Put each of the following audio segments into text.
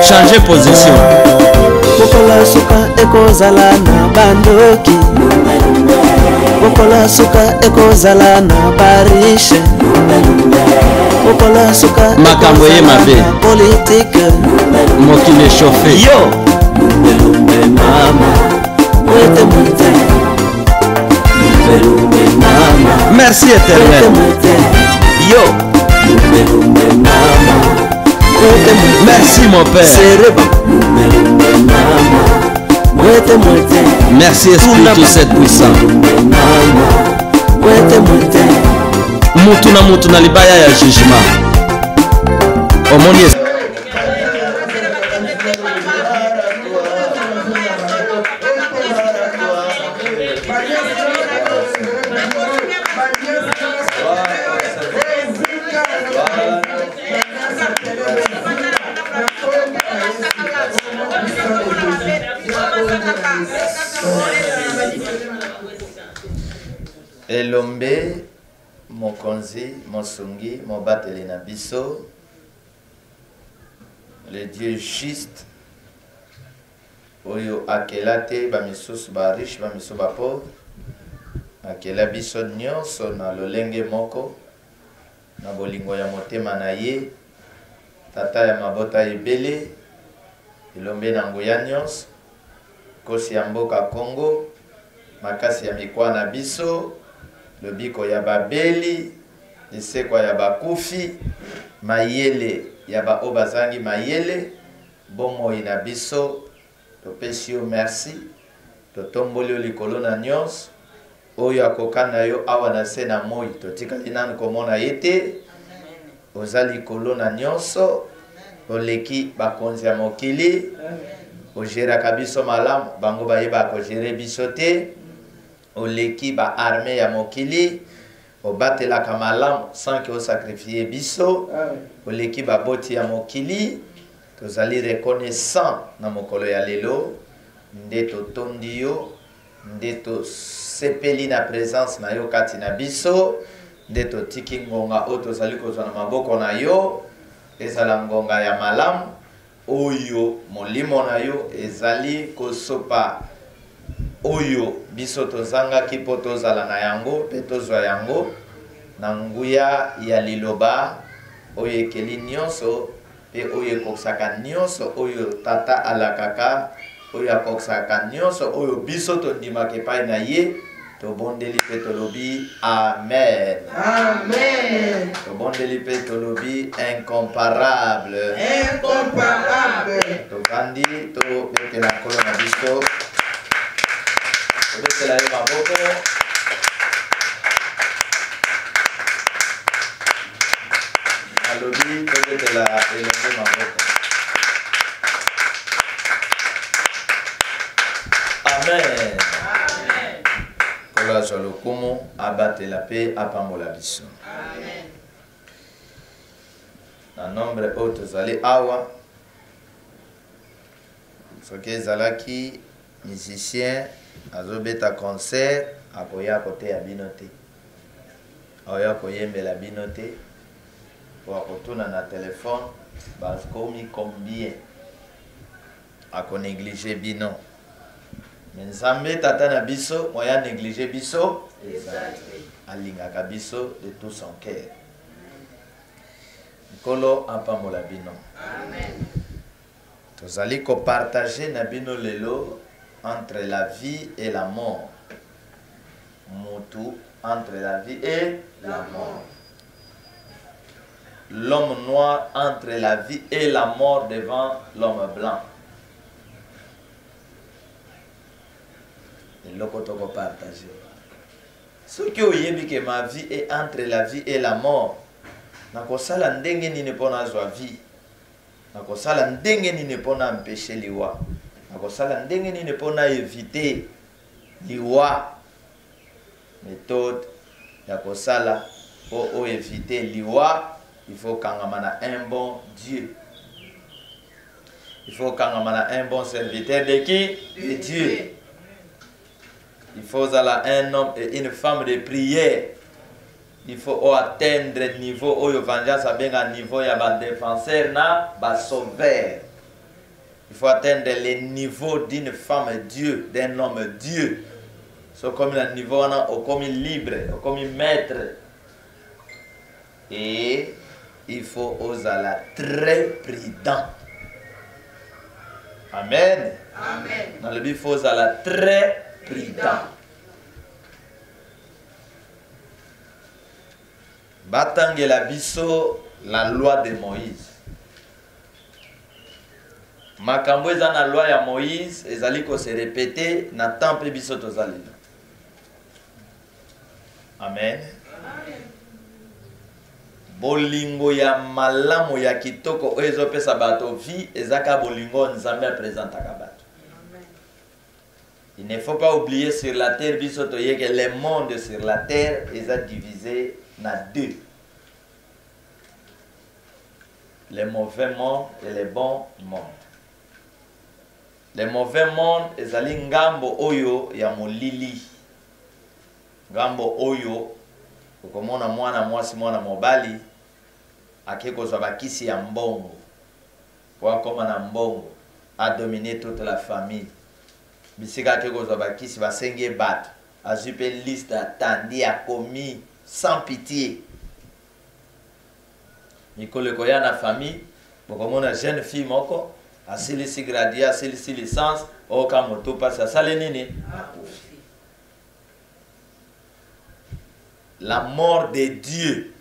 Changer position. Bokola suka ekozala na bandoki. Bokola suka ekozala na bariche. Bokola suka makambo ye mabe politique. Mokile chauffé. Yo mama. Wete mwete. Mama. Merci éternel. Yo mama. Merci mon Père. Merci Esprit tout cette puissant. Mutuna libaya ya jugement. Omoni Elombe mokonzi mosungi mobateli na biso, le Dieu juste oyo akelate ba misusu ba riche ba misusu ba pauvre, akela biso nyonso na lolenge moko na bolingo ya motema na ye, tata ya mabota ebele elombe na nguya nyonso, kosi ya mboka Congo, makasi ya mikwa na biso, lobiko ya babeli, isekwa ya bakufi, mayele ya ba obazangi mayele, bomoi na biso, topesi yo merci, totomboli likolo na nyonso, oyo akokana yo awa na se na moi, totikali nanu komona yete, oza likolo na nyonso, oleki bakonzi ya mokili, ogeraka biso malamu, bango bayeba kogere biso te, oleki ba armée ya mokili, obatelaka malamu sans que sacrifier biso, oleki ba boti ya mokili, tozali reconnaissant na mokolo ya lelo, nde totondi yo, nde tosepeli na présence na yo kati na biso, nde totiki ngonga oyo tozali kozwa na maboko na yo, ezala ngonga ya malamu, oyo molimo na yo ezali kosopa oyo biso tozangaki po tozala na yango pe tozwa yango na nguya ya liloba oyo ekeli nyonso pe oyo ekokisaka nyonso oyo tata alakaka oyo akokisaka nyonso oyo biso tondimaka epai na ye, tobondeli pe tolobi amen. Amen. Tobondeli pe tolobi incomparable. Incomparable. Tokandi to betela kolo na biso. Betela yo maboko. Alobi to betela elongo maboko. Amen. Kola solokumu abatela pe apambola biso. Amen. Na nombre oyo zali awa soki ezalaki musicien azobeta concert akoya koteya bino te, akoya koyembela bino te, po akotuna na telefone bakomi combien, akonéglige bino. Mais Nzambe tata na biso moya néglige biso, alingaka biso de tout son cœur. Nkolo apambola bino. Amen. Tozali ko partager na bino lelo entre la vie et la mort. Mutu entre la vie et la mort. L'homme noir entre la vie et la mort devant l'homme blanc. Et le côté qu'on partage. Ce qui oyebi que ma vie est entre la vie et la mort. Nakosala ndenge nini pona zwa vie. Nakosala ndenge nini pona empêcher liwa. Nakosala ndenge nini pona éviter liwa. Méthode ya kosala pour éviter liwa, il faut kangamana un bon Dieu. Il faut kangamana un bon serviteur de qui? De Dieu. Il faut aller un homme et une femme de prière. il faut atteindre le niveau où vengeance a bien un niveau il y a un défenseur na ba sauveur. Il faut atteindre le niveau d'une femme Dieu, d'un homme Dieu. C'est comme le niveau comme libre, comme maître. Et il faut oser très prudent. Amen. Amen. Dans le but, il faut oser très prudent. Batangela biso la loi de Moïse. Makambo eza na loi ya Moïse ezali ko se répéter na temple biso tozali. Amen. Bolingo ya malamu ya kitoko oyo ezopesa bato vie ezaka bolingo nzambe apresentaka bato. Il ne faut pas oublier sur la terre biso toye que le monde sur la terre est divisé na deux. Le mauvais monde et le bon monde. Le mauvais monde ezali ngambo oyo ya molili. Ngambo oyo ukomona mwana mwasi mwana mobali akekozwa bakisi ya mbongo. Kwa koma na mbongo a dominé toute la famille. Bisika akekozwa bakisi basenge bato. Azupe liste atandi a commis sans pitié. Mikolo koya na famille, bokomona jeune fille moko asilisi gradia, asilisi licence, oka moto passe asale nini? La mort de Dieu.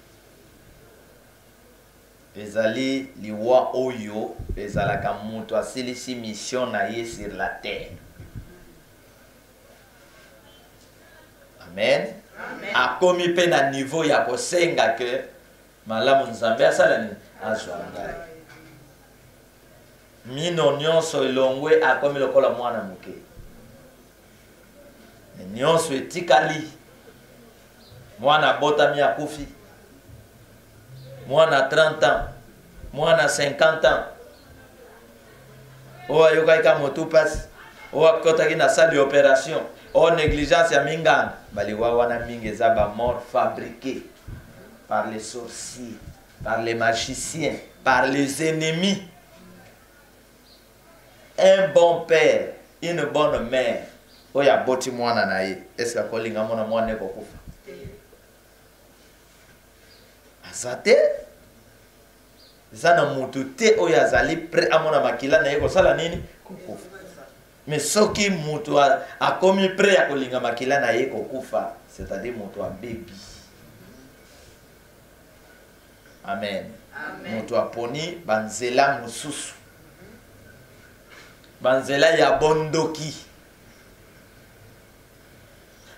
Ezali liwa oyo, ezalaka moto asilisi mission na ye sur la terre. Amen. A komi pe na niveau ya kosenga ke malamu nzambe asala ni azwanga. Mino nyonso elongwe akomi lokola mwana muke. Nyonso etikali. Mwana botami akufi. Mwana 30 ans. Mwana 50 ans. Owa yoka ka motu passe. Owa kota ki na salle d'opération. O négligence ya mingana. Bali wana mingi za ba mort fabriquée par les sorciers, par les magiciens, par les ennemis. Un bon père, une bonne mère. Oya boti mwana na ye. Est-ce que kolinga mona mwana ko kufa? Azate. Zana mutu te oya zali pre amona makila na ye ko sala nini? Kufa. Mais soki mutu a komi pre ya kolinga makila na ye ko kufa, c'est-à-dire mutu a baby. Amen. Mutu a poni banzela mususu. Banzela ya bondoki.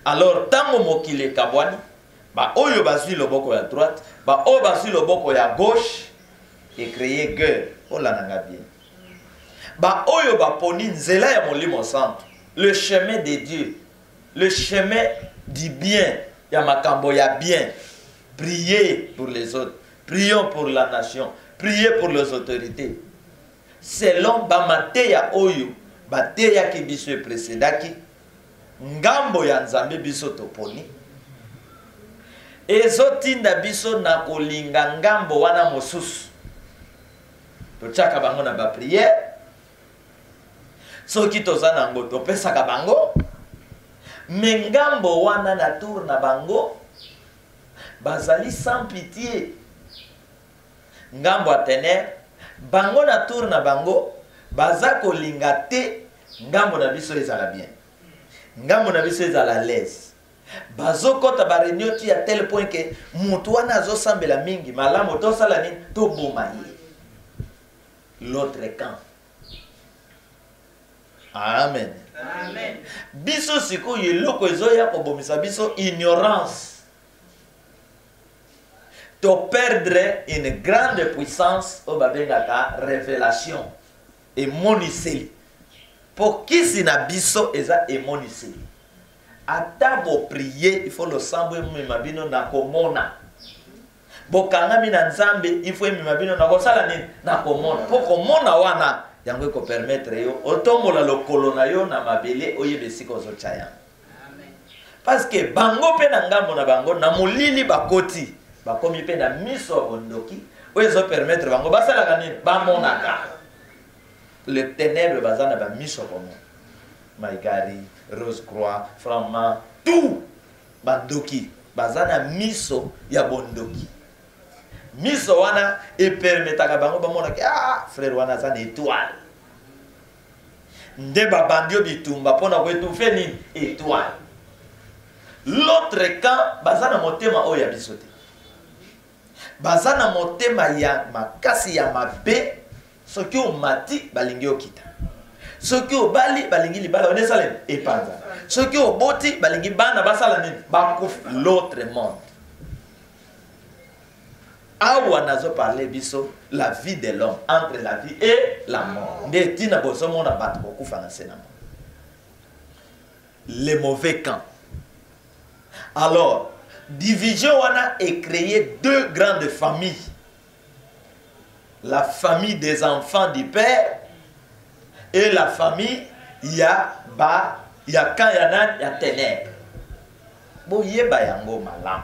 Alors tango mokile kabwani, ba oyo bazui loboko ya droite, ba oyo bazui loboko ya gauche, et créer guerre. Oh la nanga bien. Ba oyo ba poni nzela ya molimo santo, le chemin de Dieu, le chemin du bien, ya makambo ya bien. Priez pour les autres, prions pour la nation, priez pour les autorités. Selon bamate ya oyo, bate ya ki biso précédaki, ngambo ya nzambe biso toponi. Ezotinda biso na kolinga ngambo wana mosusu. Tochaka bango na ba prière. Soki tozana ngo topesaka bango. Mengambo wana na tour na bango. Bazali sans pitié. Ngambo atener. Bango na tour na bango. Baza kolinga te. Ngambo na biso ezala bien. Ngambo na biso ezala l'aise. Bazo kota barenyoti à tel point que mutu wana azo sambela mingi. Malamu tosala nini to boma ye. L'autre camp. Amen. Amen. Biso siko yeloko ezoya kobomisa biso ignorance. To perdre une grande puissance au babengaka révélation. Et moniseli. Pour qui si na biso eza emoniseli. Ata bo prier, il faut le sambo mimabino na komona. Bokanga mina nzambe, il faut mimabino na kosala nini na komona. Po komona wana yango ko permettre yo otombola lokolo na yo na mabele oyebesika ozochaya. Amen. parce que bango pe na ngambo na bango na molili bakoti bakomi pe na miso bondoki oyo zo permettre bango basala kanini bamonaka le ténèbre bazana ba miso komo Maigari, Rose Croix, Frama, tout bandoki bazana miso ya bondoki miso wana e permetaka bango bamonaka ah frère wana zana étoile nde babandio bitumba pona ko étouffer nini étoile. L'autre camp bazana motema oya bisote bazana motema ya makasi ya mabe soki o mati balingi okita soki o bali balingi libala onesala epanza soki o boti balingi bana basala nini bakufa. L'autre monde awa nazo parler biso la vie de l'homme entre la vie et la mort nde tina bosomo na bato kokufa na sena les mauvais camps. Alors division wana est créé deux grandes familles, la famille des enfants du père et la famille ya quand yana ya ténèbres. Bo yeba yango malam.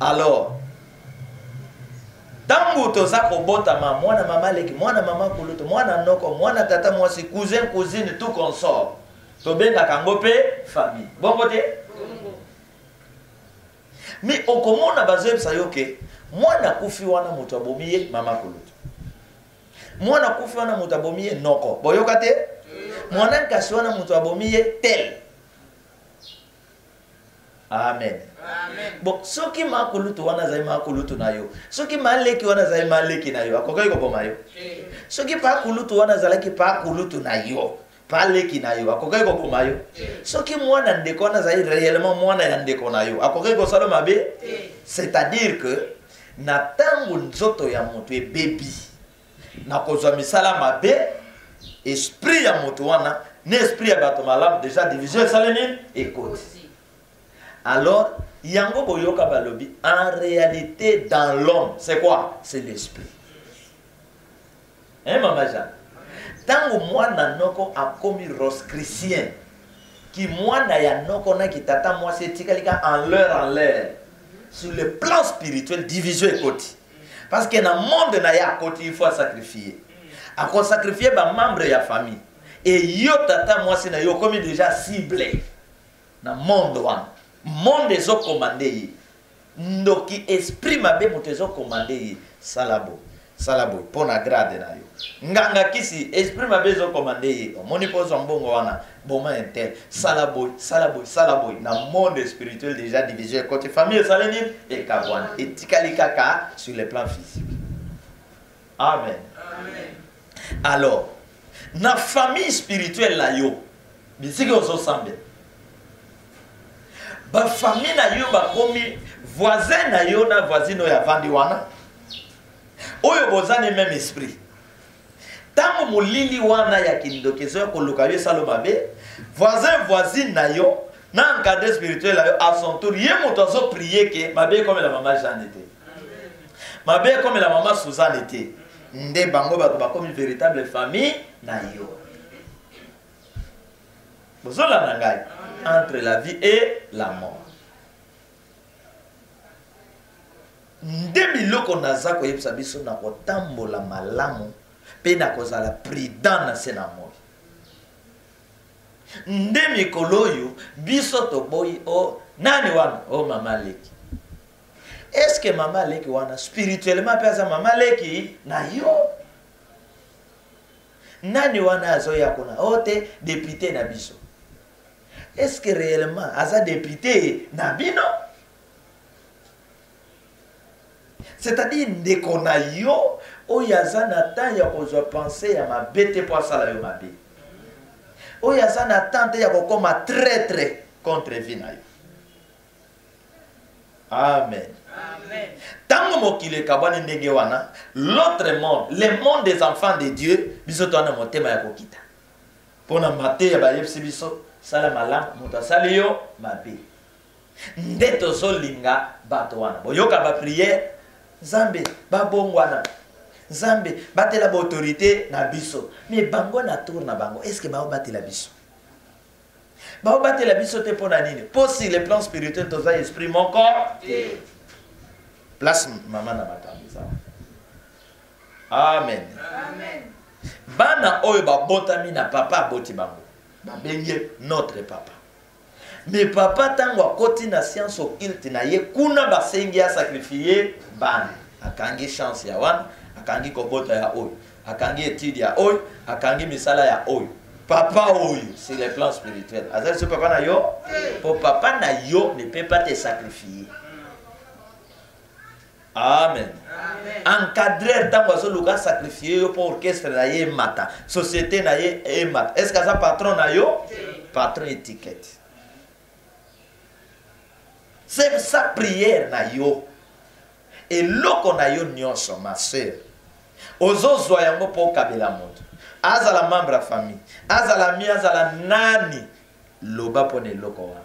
Alors tangu toza kobotama mwana mama leki mwana mama kuluto mwana noko mwana tata mwasi cousin cousine tout consort tobenga kango pe famille bongo te mais okomona bazebisa yoke mwana kufi wana mutu abomiye mama kuluto mwana kufi wana mutu abomiye noko boyoka te mwana kasi wana mutu abomiye tel. Amen. Amen. Bon, soki makulutu wana zai makulutu na yo. Soki maleki wana zai maleki na yo. Akokai ko boma yo. Soki pa kulutu wana zalaki pa kulutu na yo. Pa leki na yo. Akokai ko boma yo. Soki mwana ndeko wana zai réellement mwana ya ndeko na yo. Akokai ko salo mabe. C'est-à-dire que na tangu nzoto ya moto e baby. Na kozwa misala mabe esprit ya moto wana, ne esprit ya bato malamu déjà division salenine écoute. Alors, yango boyoka balobi, en réalité, dans l'homme, c'est quoi? C'est l'esprit. Hein, maman Jeanne? Tango mwana noko a commis roscritien, qui mwana ya noko na ki tata moi c'est tikalika en l'air. Sur le plan spirituel, division et côté. Parce que dans le monde na ya côté, il faut sacrifier. A ko sacrifier ba membre ya famille. Et yo tata moi c'est na yo commis déjà ciblé. Dans le monde wana. Monde ezo commandé ndoki esprit mabe moto ezo commandé salabo salabo pona grade na yo nganga kisi esprit mabe ezo commandé omoni pozo mbongo wana boma intel salabo salabo salabo na monde spirituel déjà divisé côté famille saleni et kabwana et tikali kaka sur le plan physique. Amen. Amen. Alors na famille spirituelle la yo bisiki ozo sambe ba famille na yo ba komi voisin na yo na voisine ya vandi wana oyo bozane même esprit tango molili wana ya kindokezo ya koluka yo salo mabe voisin voisine na yo na encadré spirituel na yo à son tour ye moto azo prier que mabe comme la maman Jeanne était mabe comme la maman Suzanne était nde bango ba komi véritable famille na yo bozola na ngai entre la vie et la mort. Ndemi loko nazako yebisa biso na kotambola malamu pe na kozala prudent na sena moi. Ndemi koloyo biso to boy o nani wana o mama leki. Est-ce que mama leki wana spirituellement pesa mama leki na yo? Nani wana azo yakona ote député na biso. Est-ce que réellement aza député nabino? C'est-à-dire ndeko na yo oyaza na temps ya kozwa penser ya mabete po asala yo mabe. Oyaza na temps ya kokoma traître contre vie na yo. Amen. Amen. Tango mokile kabani ndenge wana l'autre monde, le monde des enfants de Dieu biso tona motema ya kokita. Pona mate ya ba yebisi biso sala malam muta sali yo mabe ndeto zolinga bato wana boyoka ba prière Nzambe ba bongwana Nzambe batela ba autorité na biso mais bango na tour na bango est-ce que ba batela biso Bah, battre la biso te pour nini. Pour si les plans spirituels, tous les esprits, mon corps. Place maman na matamisa. Amen. Amen. Bana oyo ba botami na papa boti bango. Ba benye notre papa. Mais papa tango akoti na science occulte na ye kuna ba sengi a sacrifier bana. Akangi chance ya wana, akangi kobota ya oyo, akangi étude ya oyo, akangi misala ya oyo. Papa oyo, c'est le plan spirituel. Azali ce papa na yo, pour papa na yo ne peut pas te sacrifier. Amen. Encadrer tango azo luka sacrifier yo pour orchestre na ye mata, société na ye mata. Est-ce que ça patron na yo? Patron étiquette. C'est sa prière na yo. Et loko na yo nyonso ma sœur. Ozo zwa yango po kabela moto. Azala membre ya famille. Azala mi azala nani. Loba pone loko wana.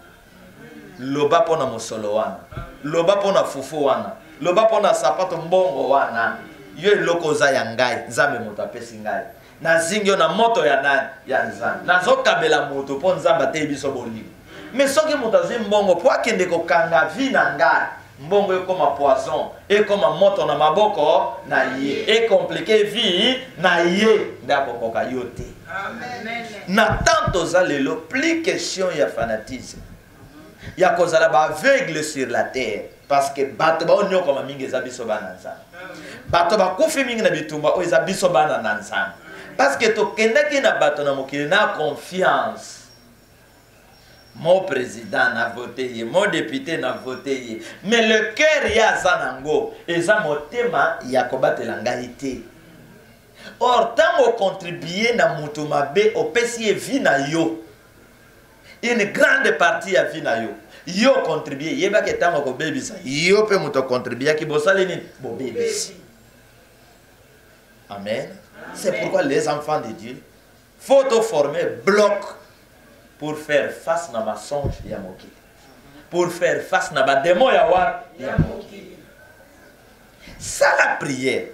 Loba pona mosolo wana. Loba pona fufu wana. Loba pona sapato mbongo wana. Yo loko za ya ngai. Nzambe moto apesi ngai. Na zingyo na moto ya nani? Ya nzambe. Nazo kabela moto po nzamba te biso bolingo. Mais soki moto azi mbongo po akende kokanga vi na ngai. Mbongo ekoma poisson, ekoma moto na maboko na ye, et compliqué vie na ye, ndako koka yote. Amen. Na tanto za lelo, plus question ya fanatisme. Ya kozala ba aveugle sur la terre, parce que bato ba onyo koma mingi za biso bana nzambe. Bato ba kufi mingi na bitumba o za biso bana na nzambe. Parce que to kendaki na bato na mokili na confiance. Mon président n'a voté, mon député n'a voté. Mais le cœur ya zanango, et ça motema ya kobate langaité. Or, tant on contribue na mutumabe, au pesi vie na yo. Une grande partie ya vie na yo. Yo contribue, yeba ke tango ko baby sa. Yo pe muto contribue ki bosale ni bo baby. Amen. C'est pourquoi les enfants de Dieu faut te former bloc pour faire face na ma songe ya moki. Pour faire face na ba démon ya wa ya moki. Ça la prière.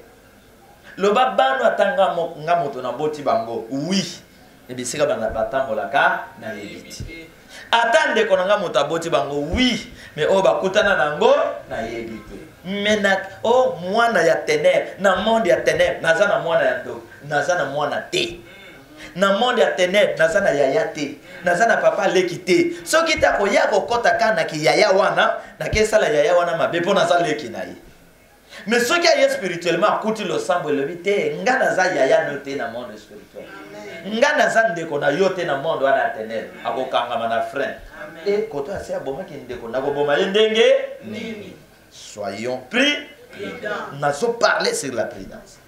Le babano atanga nga moto na boti bango. Oui. Et bien c'est comme na batambola ka na yebiti. Attendez qu'on nga moto boti bango. Oui. Mais oh ba kutana nango na yebiti. Mais na oh mwana ya ténèbres, na monde ya ténèbres, nazana mwana ya ndo, nazana mwana te. Na monde ya ténèbres, nazana yaya te. Nazana papa leki te. So kita ko ya ko kota kana ki yaya wana, na kesala yaya wana mabe po nazala leki na ye. Mais ce qui est spirituellement akuti lo sambo le vite, nga naza yaya no te na monde spirituel. Nga naza ndeko na yo te na monde wana ténèbres, akokanga mana frein. Et koto ase aboma ki ndeko na ko boma ndenge nini. Soyons prudents. Nous avons parlé sur la prudence.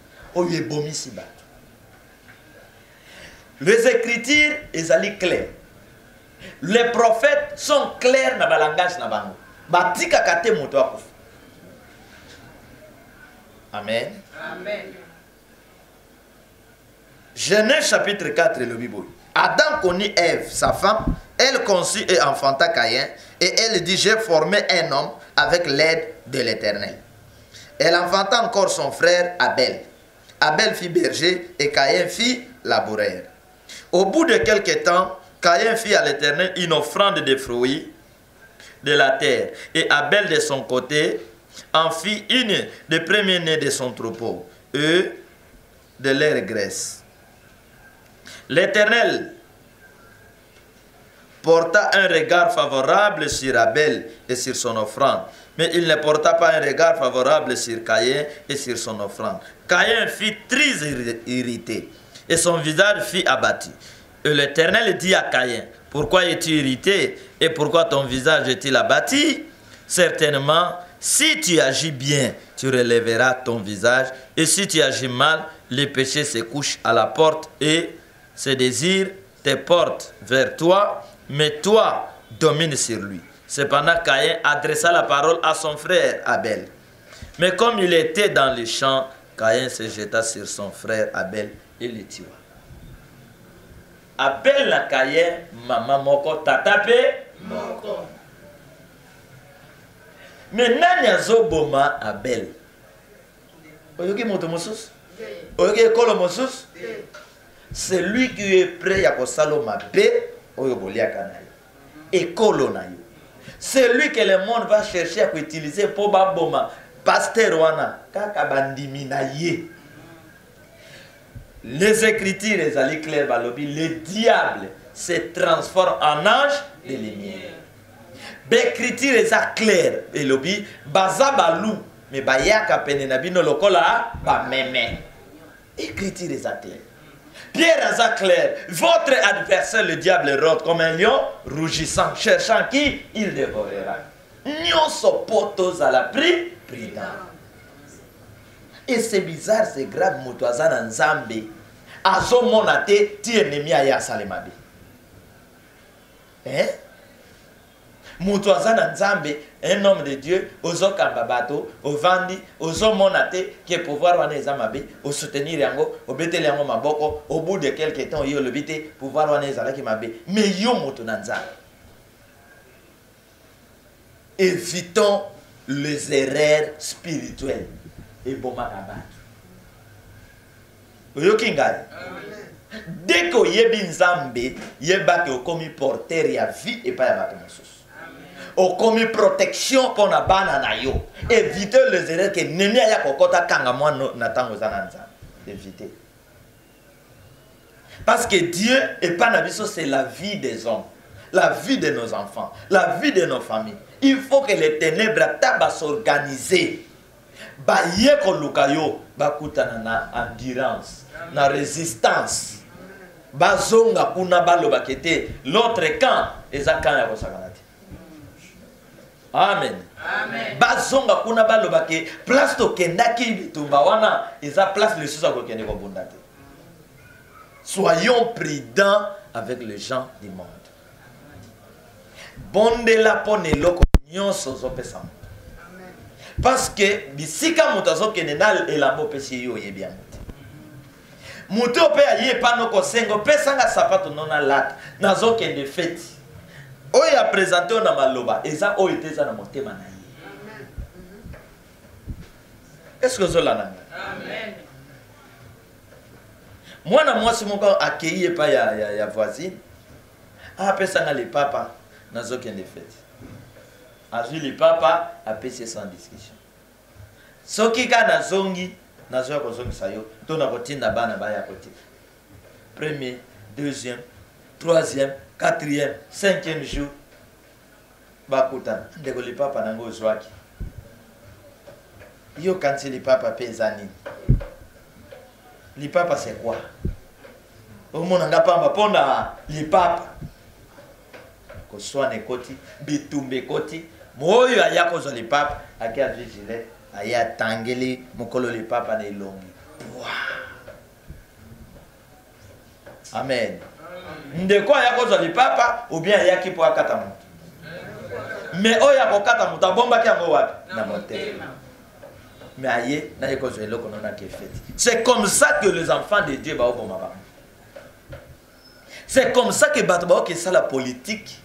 Les écritures sont claires. Les prophètes sont clairs dans le langage. Amen. Amen. Genèse chapitre 4, le Bible. Adam connut Ève, sa femme. Elle conçut et enfanta Caïn. Et elle dit, j'ai formé un homme avec l'aide de l'Éternel. Elle enfanta encore son frère Abel. Abel fit berger et Caïn fit laboureur. Au bout de quelque temps, Caïn fit à l'Éternel une offrande de fruits de la terre. Et Abel de son côté en fit une des premiers-nés de son troupeau, eux de leur graisse. L'Éternel porta un regard favorable sur Abel et sur son offrande. Mais il ne porta pas un regard favorable sur Caïn et sur son offrande. Caïn fut très irrité et son visage fut abattu. Et l'Éternel dit à Caïn, pourquoi es-tu irrité et pourquoi ton visage est-il abattu? Certainement, si tu agis bien, tu relèveras ton visage. Et si tu agis mal, le péché se couche à la porte et ses désirs te portent vers toi. Mais toi, domine sur lui. Cependant, Caïn adressa la parole à son frère Abel. Mais comme il était dans le champ, Caïn se jeta sur son frère Abel et le tua. Abel na Caïn, maman moko tatape moko. Mais nani azoboma Abel? Oyoki moto mosus? Oyoki ekolo mosus? C'est lui qui est prêt à kosalo mabe. école na yo. C'est lui que le monde va chercher à utiliser pour baboma pasteur wana kaka bandimi na ye. Les écritures les ali clair balobi le diable se transforme en ange de lumière. L'écriture est claire et lobi baza balou mais bayaka pene na bino lokola ba meme. Écriture est claire. Pierre est clair. Votre adversaire le diable rôde comme un lion rougissant cherchant qui il dévorera. Nyonso potos à la prudence. Et c'est bizarre, c'est grave, Moutouazan Nzambe. Azo monate, ti ennemi aya salemabe. Hein? Moutouazan Nzambe, un homme de Dieu, ozo kambabato, o vandi, ozo monate, qui est pouvoir wane ezamabe, o soutenir yango, o bete yango maboko, au bout de quelques temps, yo le bite, pouvoir wane ezalaki mabe. Mais yo Moutou Nzambe. Évitons les erreurs spirituelles. Et bon makabat. Dès que yebi nzambe, yeba ke okomi porteur ya vie et pas ya bato mosusu. Okomi protection pour na bana na yo. Évitez les erreurs que nemi ya kokota kanga moi na tango zana nzambe. Évitez. Parce que Dieu et pas na biso c'est la vie des hommes, la vie de nos enfants, la vie de nos familles. Il faut que les ténèbres taba s'organiser. Ba yeko lukayo bakutana na endurance, na résistance. Ba zonga kuna balo bakete l'autre camp eza camp ya kosakanati. Amen. Amen. Ba zonga kuna balo bake place to kendaki bitumba wana eza place le susa ko kende ko bondate. Soyons prudents avec les gens du monde. Bondela pone loko nyonso zopesa. Parce que bisika mutazo kenenal elamo pesi yo yebia muti. Muto pe aye pano ko sengo pesanga sapato nona lat nazo kende feti. Oya présenter na maloba eza o iteza na motema na ye. Est-ce que zo lana? Amen. Mwana mwasi moko accueilli pa ya voisine. A pesanga le papa nazo kende feti. Azui le papa a payé sans discussion. Soki kana zongi nazo ko zongi sayo to na kotinda bana ba ya kotinda. Premier, deuxième, troisième, quatrième, cinquième jour bakuta ndeko le papa nango zwaki. Yo quand le papa pezani. Le papa c'est quoi? Au monde nga pamba ponda le papa. Ko swane koti bitumbe koti. Moyo ayako zo le papa akia vigile aya tangeli mukolo le papa na ilongi. Amen. Ndeko ayako zo le papa ou bien ayaki po akata mutu. Mais oya ko kata mutu bomba ki ngo wapi na motema. Mais aye na yeko zo eloko nona ke feti. C'est comme ça que les enfants de Dieu ba oboma ba. C'est comme ça que bato ba ke ça la politique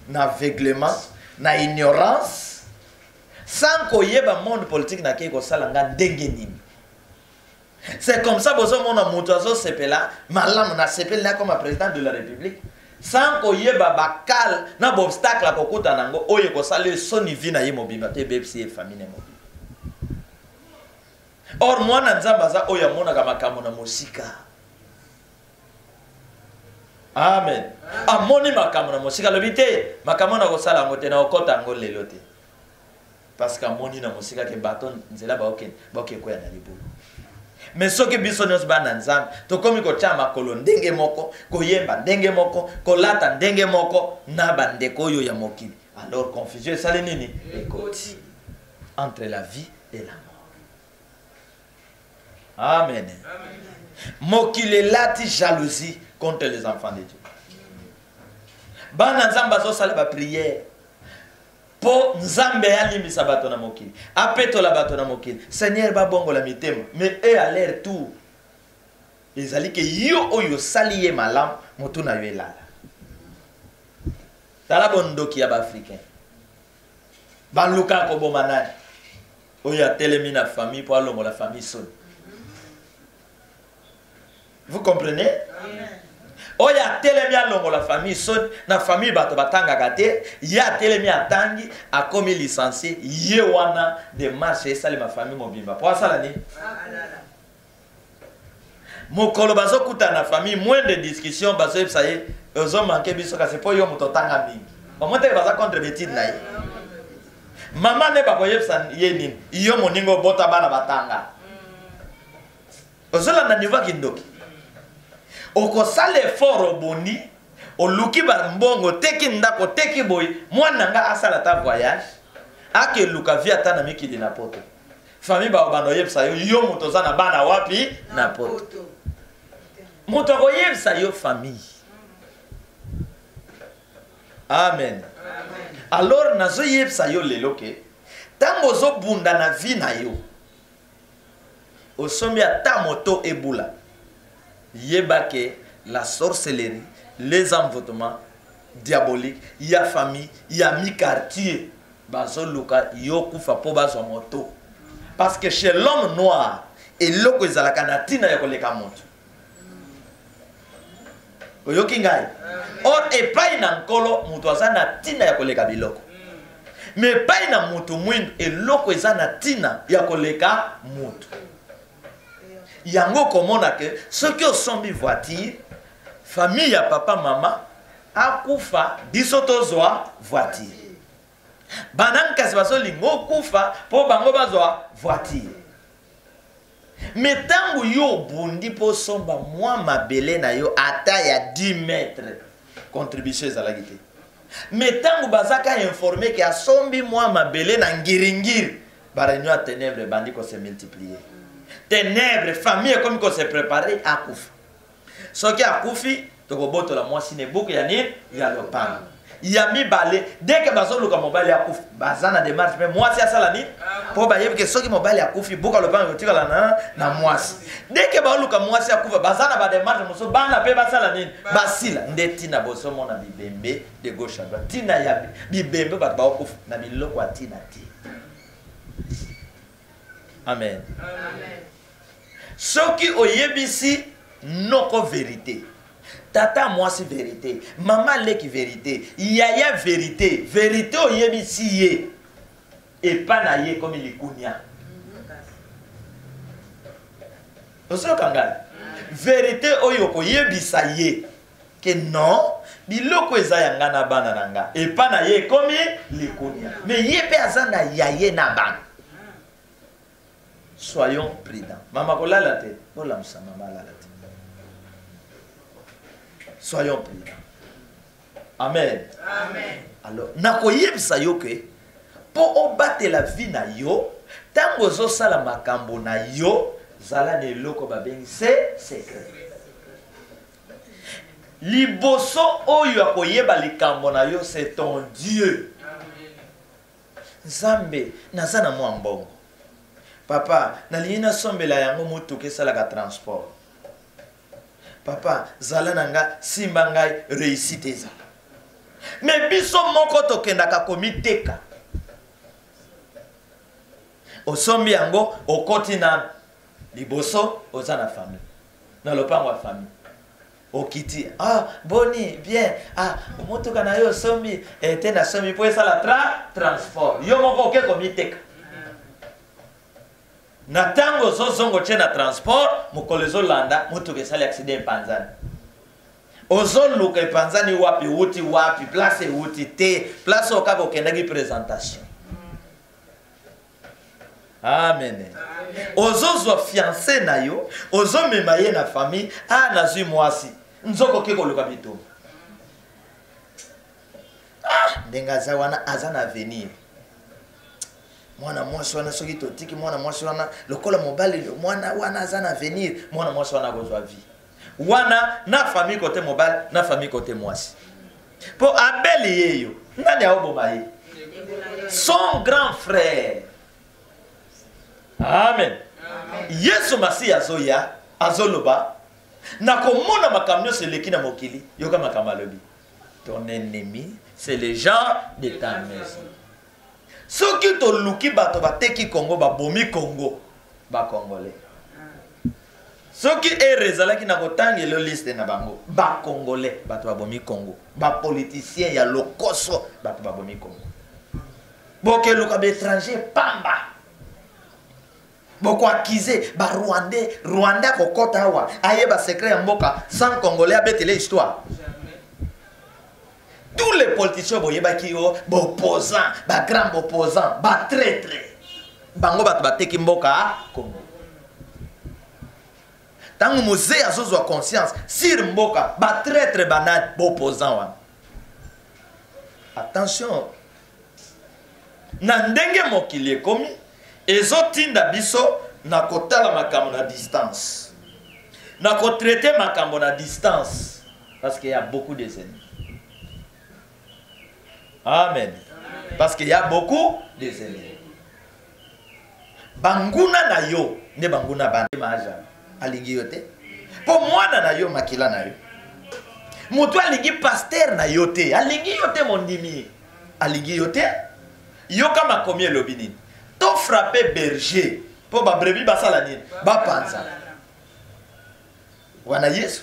n'aveuglement, na ignorance, sans qu'il y ait un monde politique na keko salanga dengenim. C'est comme ça que mon amoutazo sepela, malam na sepela comme président de la République, sans qu'il y ait un cal, na obstacle à kokuta nango, oye ko sale son vie na yemobima te bepsi e famille mobile. Or moi na nzambaza oya mona kama kamo na musika. Amen. Amoni makambo na musika lobite makambo na kosala ngote na okota ngo lelo te. Parce que amoni na musika ke baton nzela ba oken ba okeko ya na libulu. Mais soki biso nyos ba na nzambe to komi ko chama kolo ndenge moko ko yemba ndenge moko ko lata ndenge moko na bandeko yo ya mokili. Alors confusion sale nini ekoti entre la vie et la mort. Amen. Amen. Mokile lati jalousie contre les enfants de Dieu. Bana nzamba zo sala ba prière. Po nzambe alimi sabato na mokili. Apeto la bato na mokili. Seigneur ba bongo la mitema. Mais eux à l'air tout. Ils allaient que yo oyo saliye malam motu na yo elala. Tala bondoki ya ba africain. Ba luka ko bomanani. Oya telemi na famille pour alongo la famille son. Vous comprenez? Amen. Oya telemi alongo la famille son na famille bato batanga kate ya telemi atangi a komi licencié ye wana de marché sali ma famille mobimba po sala ni mokolo bazo kuta na famille moins de discussion bazo ça y est ozo manqué biso ka c'est po yo moto tanga mingi au moins te baza contre betide na ye maman ne ba koyebsa ye nini yo moningo bota bana batanga ozo la na niveau kindoki oko sale fort oboni oluki ba mbongo teki ndako teki boy mwana nga asala ta voyage ake luka via ta na mikili na poto famille ba bando yebsa yo moto za na bana wapi na poto moto ko yebsa yo famille amen alors nazo yebsa yo lelo ke tango zo bunda na vie na yo osombi ata moto ebula yebake la sorcellerie, les envoûtements diaboliques, il y a famille, il y a mi-quartier. Bazo luka yokufa po bazo moto. Parce que chez l'homme noir, et loko ezalaka na tina ya koleka moto. Oyoki ngai. Or epai na nkolo mutu aza na tina ya koleka biloko. Mais epai na mutu mwindu eloko eza na tina ya koleka moto. Yango komona ke ceux qui sont mis voiture famille ya papa maman akufa disotozwa voiture bananka baso lingo kufa po bango bazwa voiture metangu yo bundi po somba mwa mabele na yo ata ya 10 mètres contribution za la gite metangu bazaka informer que asombi mwa mabele na ngiringiri barenyo a ténèbres bandi ko se multiplier ténèbres, famille comme qu'on s'est préparé à Koufi. Ce qui a Koufi, donc boto la moi sine beaucoup yani ya le pan. Ya mi balé dès que bazo le mobile ya Koufi, bazana démarche mais moi c'est ça la ni pour bayer que ce qui mobile ya Koufi beaucoup le pan tira la na moi. Dès que bazo le moi c'est ya Koufi bazana ba démarche moso bana pe basala ni basila ndeti na boso mona bibembe de gauche à droite. Tina ya bibembe ba Koufi na biloko atina ti. Amen. Amen. Ce qui oyebisi noko vérité. Tata moi c'est vérité. Maman leki vérité. Yaya vérité. Vérité oyebisi ye. Et pas na ye comme il kunya. Oso kanga. Vérité oyoko yebisa ye. Que non, biloko eza yanga na bana nanga. Et pas na ye comme il kunya. Mais ye pe azana yaye na bana. Soyons prudents. Maman kola la tête. Ola msa maman la tête. Soyons prudents. Amen. Amen. Alors, nako yebisa yo ke po obate la vie na yo, tango zo sala makambo na yo, zala ne loko babengi c'est secret. Liboso oyo akoyeba likambo na yo c'est ton Dieu. Nzambe nazana mwa mbongo. Papa, nalina sombela yango mutuke salaka transport. Papa, zala nanga simba ngai réussite za. Mais biso moko tokendaka komiteka. Osombi yango okoti na liboso oza na famille. Na lopango wa famille. Okiti, ah, boni, bien, ah, mutuka na yo sombi, tena sombi po sala transport. Yo moko ke komiteka. Na tango zozongo na transport mukolezo landa mutu kesali accident panzani ozo luka panzani wapi wuti wapi place wuti te place okaka okendaki présentation. Amen. Ozo zo fiancé na yo ozo mema ye na famille a nazui mwasi nzoko ke koluka bitumba ndenga za wana azana avenir. Mwana mwasi wana soki totiki mwana mwasi wana lokola mobali mwana wana azana venir mwana mwasi wana kozwa vie wana na famille côté mobile na famille côté mwasi po abeli yeyo nani aoboma ye son grand frère. Amen. Yesu masi azoya azoloba na komona makamyo seleki na mokili yoka makamalobi ton ennemi c'est les gens de ta maison. Ceux qui te luki bato bateki Congo babomi Congo ba congolais. soki erezalaki na kotangela liste na bango ba congolais bato babomi Congo ba politicien ya lokoso bato babomi Congo bokeluka ba étranger pamba boko akize ba Rwanda kokota awa ayeba secret ya mboka sans congolais abetele histoire. Tous les politiciens boyebaki yo opposants ba grand opposants ba traître bango bato bateki mboka Congo. Tango musée azozwa conscience sur mboka ba traître banat opposant wana. Attention na ndenge mokili ekomi ezotinda biso na kotala makambo na distance na kotraiter makambo na distance parce qu'il y a beaucoup de ennemis. Amen. Parce qu'il y a beaucoup de ennemis. Banguna na yo ne banguna bande maja alingi yote po mwana na yo makila na yo mutu alingi pasteur na yote alingi yote mondimi alingi yote yo kama komi lobini to frapper berger po ba brebis basala nini ba panza wana Yesu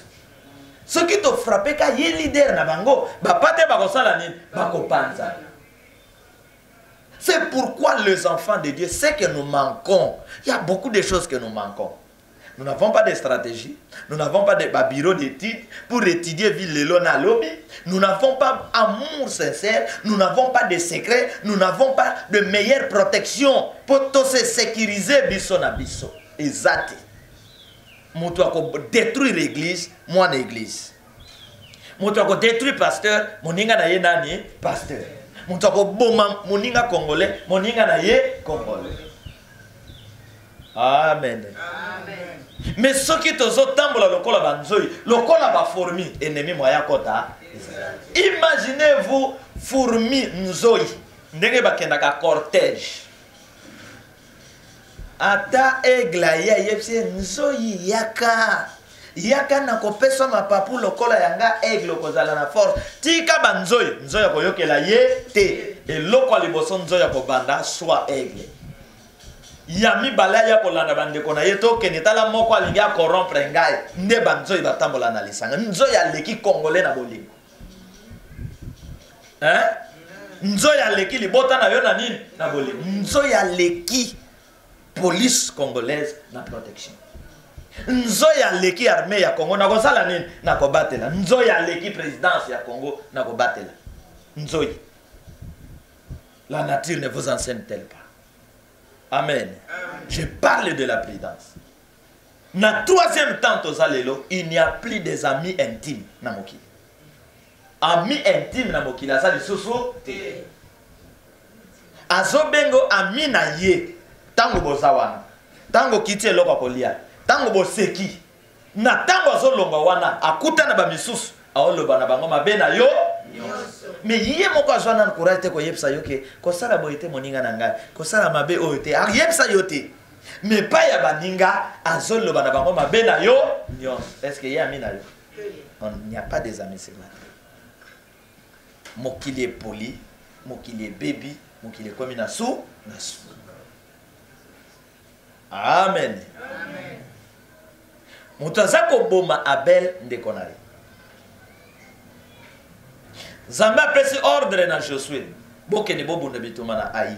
soki to frapper ka ye leader na bango ba pate ba kosala nini ba ko panza. C'est pourquoi les enfants de Dieu, c'est que nous manquons. Il y a beaucoup de choses que nous manquons. Nous n'avons pas de stratégie. Nous n'avons pas de bureau d'études pour étudier ville lona lobby. Nous n'avons pas amour sincère. Nous n'avons pas de secret. Nous n'avons pas de meilleure protection pour tout se sécuriser biso na biso. Exact. Moi toi ko détruire l'église, moi l'église. Moi toi ko détruire pasteur, mon ninga na ye nani pasteur. Mutu akoboma moninga congolais moninga na ye congolais. Amen. Amen. Mais ce qui tozotambola lokola banzoi lokola ba fourmi ennemi moya kota. Imaginez-vous fourmi nzoi ndenge bakendaka cortège ata egla ya yepse nzoi yaka na kopesa mapapu lokola yanga aigle kozala na force tika banzoy nzoya koyokela ye te eloko liboso nzoya kobanda soit aigle yami balaya kolanda bandeko na ye to kenetala moko alingi a corrompre ngai nde banzoy batambola na lisanga nzoya leki congolais na bolingo nzoya leki libota na yo na nini na bolingo nzoya leki police congolaise na protection. Nzoya leki armée ya Congo na kosala nini na kobatela nzoya leki présidence ya Congo na kobatela nzoya. La nature ne vous enseigne-t-elle pas? Amen. Je parle de la prudence. Na troisième temps tozalelo il n'y a plus des amis intimes na mokili. Amis intimes na mokili azali susu te. Azobengo ami na ye tango bozawana tango kiti eloko kolia tango boseki na tango azolonga wana akuta na bamisusu aoloba na bango mabe na yo mais yé moko azwana na courage te ko yepsa yoke ko sala boyete moninga na ngai ko sala mabe oyo te yepsa yote mais pas ya baninga azoloba na bango mabe na yo nyon. Est-ce que y a ami na yo? Il n'y a pas des amis sur la terre. Mokili est poli, mokili est baby, mokili est comme na sou. Amen. Amen. Mutazako boma Abel ndekonari. Zamba apesi ordre na Josué. Boke ne bobunda bituma na Ai.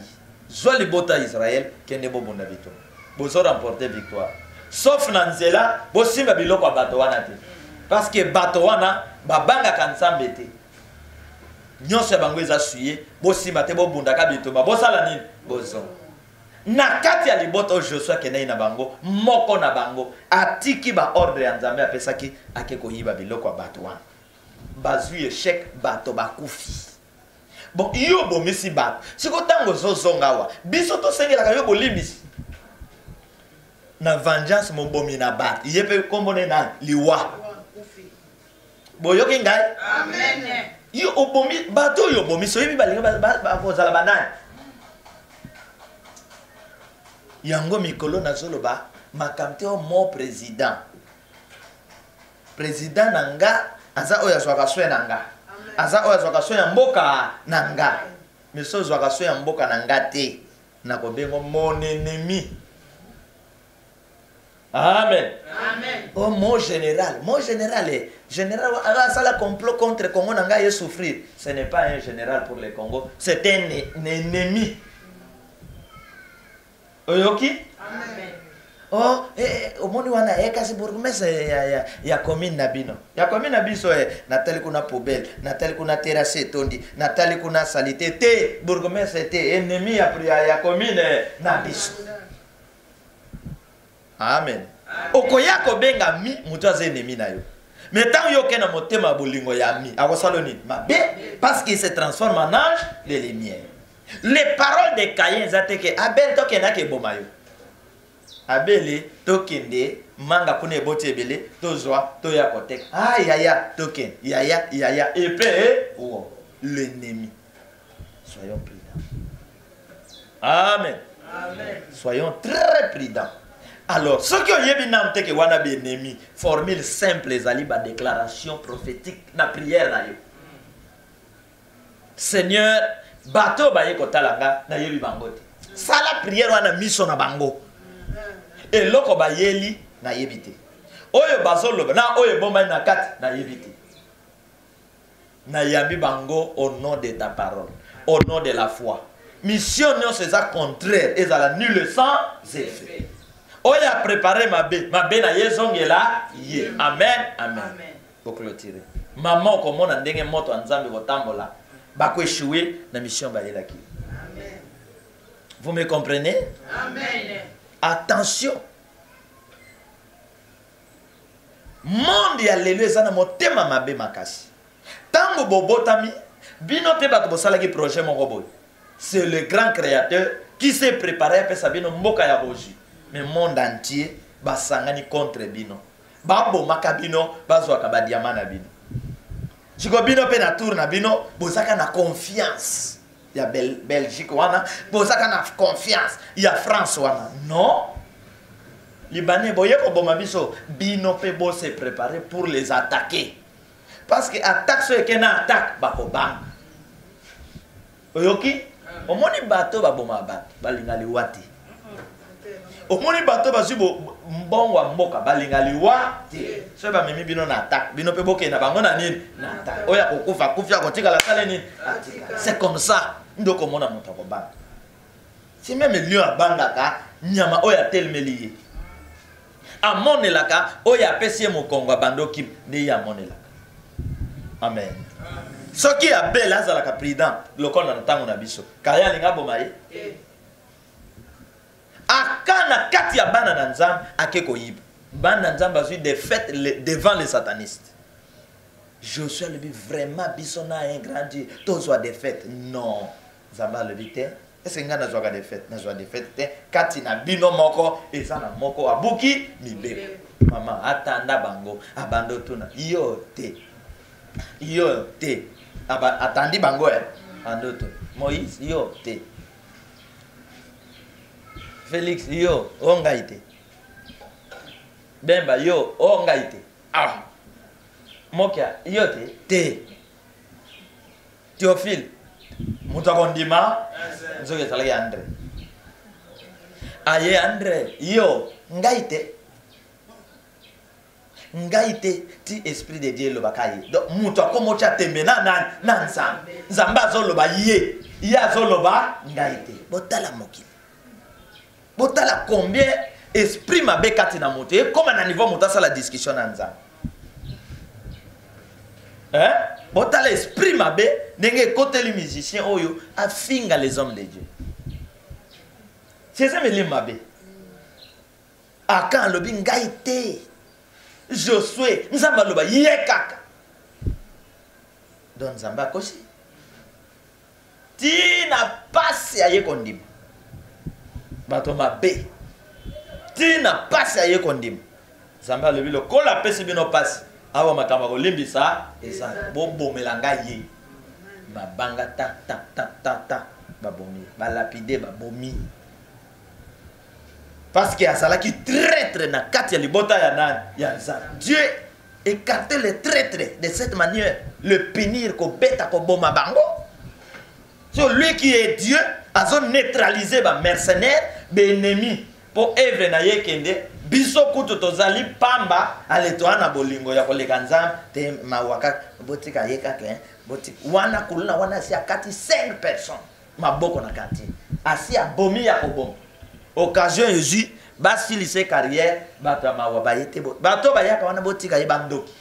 Zwa libota Israël kende bobunda bituma. Bozo remporter victoire. Sauf na nzela bosimba biloko bato wana te. Parce que bato wana babanga kansambe te. Nyonso bango eza suye bosimba te bobunda ka bituma. Bosala nini? Bozo. Na kati ya libota Joshua kenei na bango moko na bango atiki ba ordre ya Nzambe apesaki ake koyiba biloko bato wana bazui échec bato bakufi. Bon yo bomisi bato siko tango zozonga wa biso to sengela yo bolimbisi na vengeance mombomi na bato yepe kombone na liwa boyoki ngai. Amen. Yo obomi bato yo bomiso yebi balinga ba kozala banani yango mikolo na zoloba makamte o mo président nanga aza oya zwaka swe nanga aza oya zwaka swe ya mboka nanga meso zwaka swe ya mboka nanga te na kobengo mon ennemi. Amen. Amen. Oh, mon général est général. Ça la complot contre Congo n'a souffrir. Ce n'est pas un général pour le Congo, c'est un ennemi. Oyoki? Amen. Oh, omoni wana kasi bourgmestre ya commune nabino. Ya commune nabiso natali kuna poubelle, natali kuna terrasse tondi, natali kuna salité te bourgmestre te ennemi ya commune nabiso. Amen. Okoya ko benga mi mutu aze ennemi na yo. Mais tant yo kena motema bolingo ya mi, akosalo nini? Mabe parce qu'il se transforme en ange de lumière. Les paroles de Caïn zateke Abel tokena ke bomayo. Abel tokende manga kuna eboti ebele tozwa toya kotek. Ah yaya token, yaya et puis l'ennemi. Soyons prudents. Amen. Amen. Soyons très prudents. Alors, ce qui est bien que wana be ennemi, formule simple ezali ba déclaration prophétique na prière na yo. Seigneur, bato ba yeko talanga na yebi bangote. Sala prière wana miso na bango. Et loko ba yeli na yebite. Oyo bazolo na oyo bomba na kati na yebite. Na yambi bango au nom de ta parole, au nom de la foi. Mission non c'est ça contraire, ezala nul sans effet. Oya préparé ma bé na yezongela ye. Amen. Amen. Pour clôturer. Maman comme na ndenge moto nzambe kotambola bako échouer na mission ba yelaki. Amen. Vous me comprenez? Amen. Attention. Monde ya lelo ezana motema mabe makasi. Tango bobotami bino te bato bosala ki projet moko boy. C'est le grand créateur qui s'est préparé pour sa bino mboka ya boji. Mais le monde entier basangani contre bino. Babo makabino bazwa ka ba diamant na bino. Chiko bino pe na tour na bino bozaka na confiance. Ya Belgique wana bozaka na confiance. Ya France wana. Non. Libanais boye ko boma biso bino pe bo se préparer pour les attaquer. Parce que attaque ce que na attaque bako bang. Oyoki omoni bato baboma bato balinga liwati. Omoni bato bazubo mbongwa mboka balinga liwati. So ba mimi bino na attaque bino pe boke na bango na nini na attaque. Oya kokufa kufia kotika la sale nini. C'est comme ça ndoko mona moto ko bang. Si même lion abangaka nyama oya telmeliye. Amonelaka oya pesi mo kongo bandoki ne ya monelaka. Amen. Ce qui est bel azalaka président lokona ntango na biso kaya linga bomaye akana kati ya bana na nzambe akeko yiba bana na nzambe azui des fêtes devant les satanistes. Josué le dit vraiment biso na un grand Dieu tozwa des fêtes non zamba le dit est-ce que ngana zwa des fêtes na zwa des fêtes kati na bino moko ezana moko abuki mibe mama atanda bango abando tuna yo te atandi bango andoto Moïse yo te Félix yo ongaite Bemba yo ongaite ah Mokia yo te Théophile mutakondima nzoke salaki André aye André yo ngaite ti esprit de Dieu lo bakaye donc muto akomo cha tembe na nzamba zoloba ye ya zoloba ngaite botala mokili botala combien esprit mabe kati na moto et comme na niveau moto ça la discussion na nzamba botala esprit mabe ndenge côté les musiciens oyo afinga les hommes de Dieu c'est ça mais les mabe akan lobi ngaite Josué, nzamba loba yekaka. Don nzamba kosi. Tina pasi aye kondim. Bato mabe. Tina pasi aye kondim. Nzamba lobi lo kola pesi bino pasi. Awa makamba ko limbisa esa bobo melanga ye. Babanga ta babomi. Balapide babomi. Parce qu'il y a ça qui traître na kati libota ya nan ya za. Dieu écartait les traîtres de cette manière, le punir ko beta ko boma bango. So lui qui est Dieu a neutralisé ba mercenaire, ba ennemi pour œuvre na yekende biso kutu tozali pamba aletoa na bolingo ya koleka nzambe te mawaka botika ye kaka botika wana kuluna wana si akati 5 personnes maboko na kati asi abomi ya koboma occasion ezu basilise carrière bato mawa bayete bato bayaka wana botika ye bandoki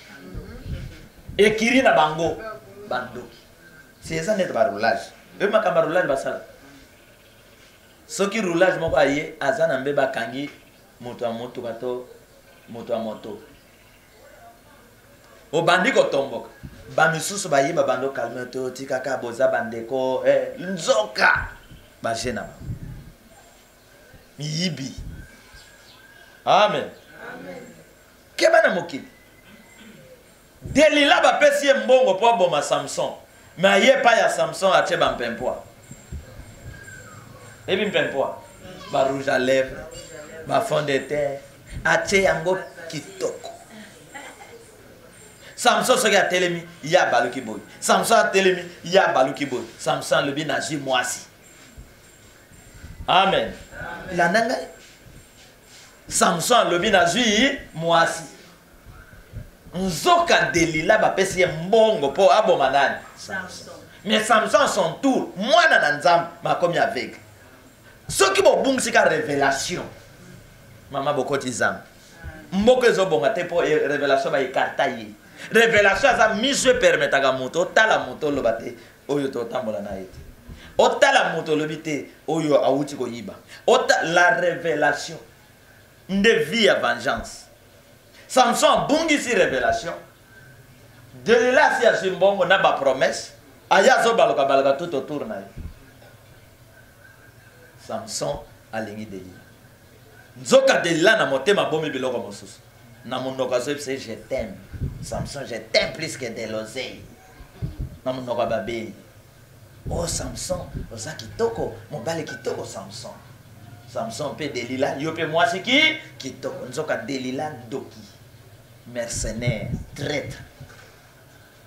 ekiri na bango bandoki c'est ça net ba roulage e makamba roulage basala soki roulage moko aye azana mbe bakangi moto a moto bato moto a moto o bandi ko tomboka ba misusu ba yeba bando calme to tika ka boza bandeko nzoka ba jena miyibi amen amen kebana mokili Delila ba pesi mbongo po boma Samson mais aye pa ya Samson a che ba mpempoa ebi mpempoa ba rouge à lèvres ba fond de terre ache yango kitoko Samson soki atelemi ya baluki boy Samson atelemi ya baluki boy Samson lebi na ji mwasi amen la nanga Samson lebi na ji mwasi nzoka Delila ba pesi mbongo po aboma nani Samson mais Samson son tour mwana na nzambe makomi avec soki bo bungsika révélation Mama bokoti zam. Mboko ezobonga te po révélation ba ikarta yi. Révélation za miswe permetaka moto tala moto lobate oyo to tambola na ete. Otala moto lobite oyo awuti ko yiba. La révélation de vie à vengeance. Samson bungi si révélation. Delila si asimbongo na ba promesse. Aya zo baloka baloka tout autour na ye. Samson alingi Delila. Nzoka Delila na motema bomi biloko mosusu. Na monoko c'est je t'aime. Samson je t'aime plus que de l'oseille. Na monoko babe. Oh Samson, oza kitoko, mobale kitoko Samson. Samson pe Delila, yo pe moi c'est qui? Kitoko. Nzoka Delila doki. Mercenaire, traître.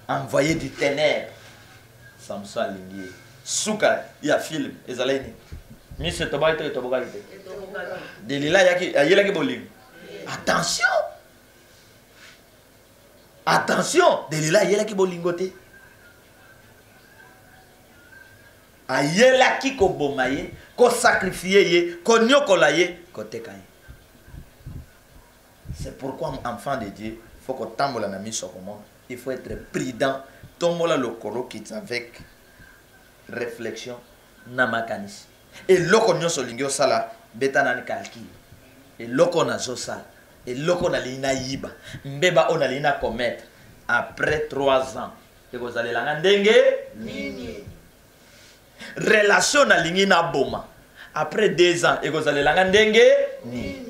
Envoyé du ténèbre. Samson alingi. Suka ya film ezaleni. Mise toba ite toboka ite. Delila yaki ki boling. Attention. Attention, Delila yaki bolingote. Ayela ki ko bomaye, ko sacrifier ye, ko nyokola ye, ko tekaye. C'est pourquoi enfant de Dieu, faut que tambola na miso comment. Il faut être prudent. Tombola le koro qui est avec réflexion namakanis. Et loko nyonso lingio sala beta nani kalki. Et loko na zosa. Et loko na lina yiba. Mbeba ona lina commettre. Après 3 ans. Et vous allez la ndenge nini. Relation na lingi na boma. Après 2 ans. Et vous allez la ndenge nini.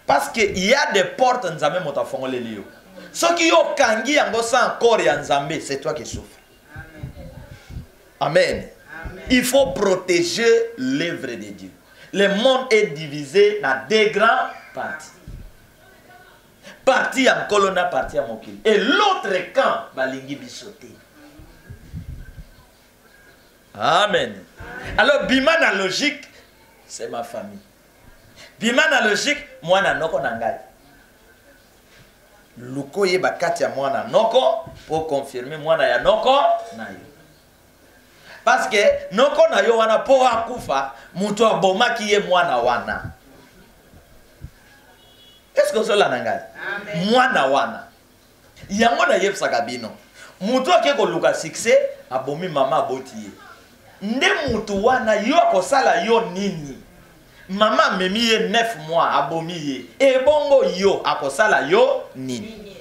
Parce qu'il y a des portes nzambe motafongo le lio. Ce qui yo kangi yango sa encore ya nzambe, c'est toi qui souffres. Amen. Il faut protéger l'œuvre de Dieu. Le monde est divisé dans 2 grands parties. Partie en colonna, partie en mokili. Et l'autre camp, balingi bisoté. Amen. Alors, bimana logique, c'est ma famille. Bimana logique, moi na noko nangai. Luko ye bakati ya mwana noko pour confirmer mwana ya noko na yo. Parce que noko na yo wana po akufa mutu abomaki ye mwana wana. Est-ce que cela nangai? Mwana wana. Yango na yebsaka bino. Mutu akeko luka succès abomi mama aboti ye. Nde mutu wana yo akosala yo nini? Mama memi ye 9 mois abomi ye. E bongo yo akosala yo nini?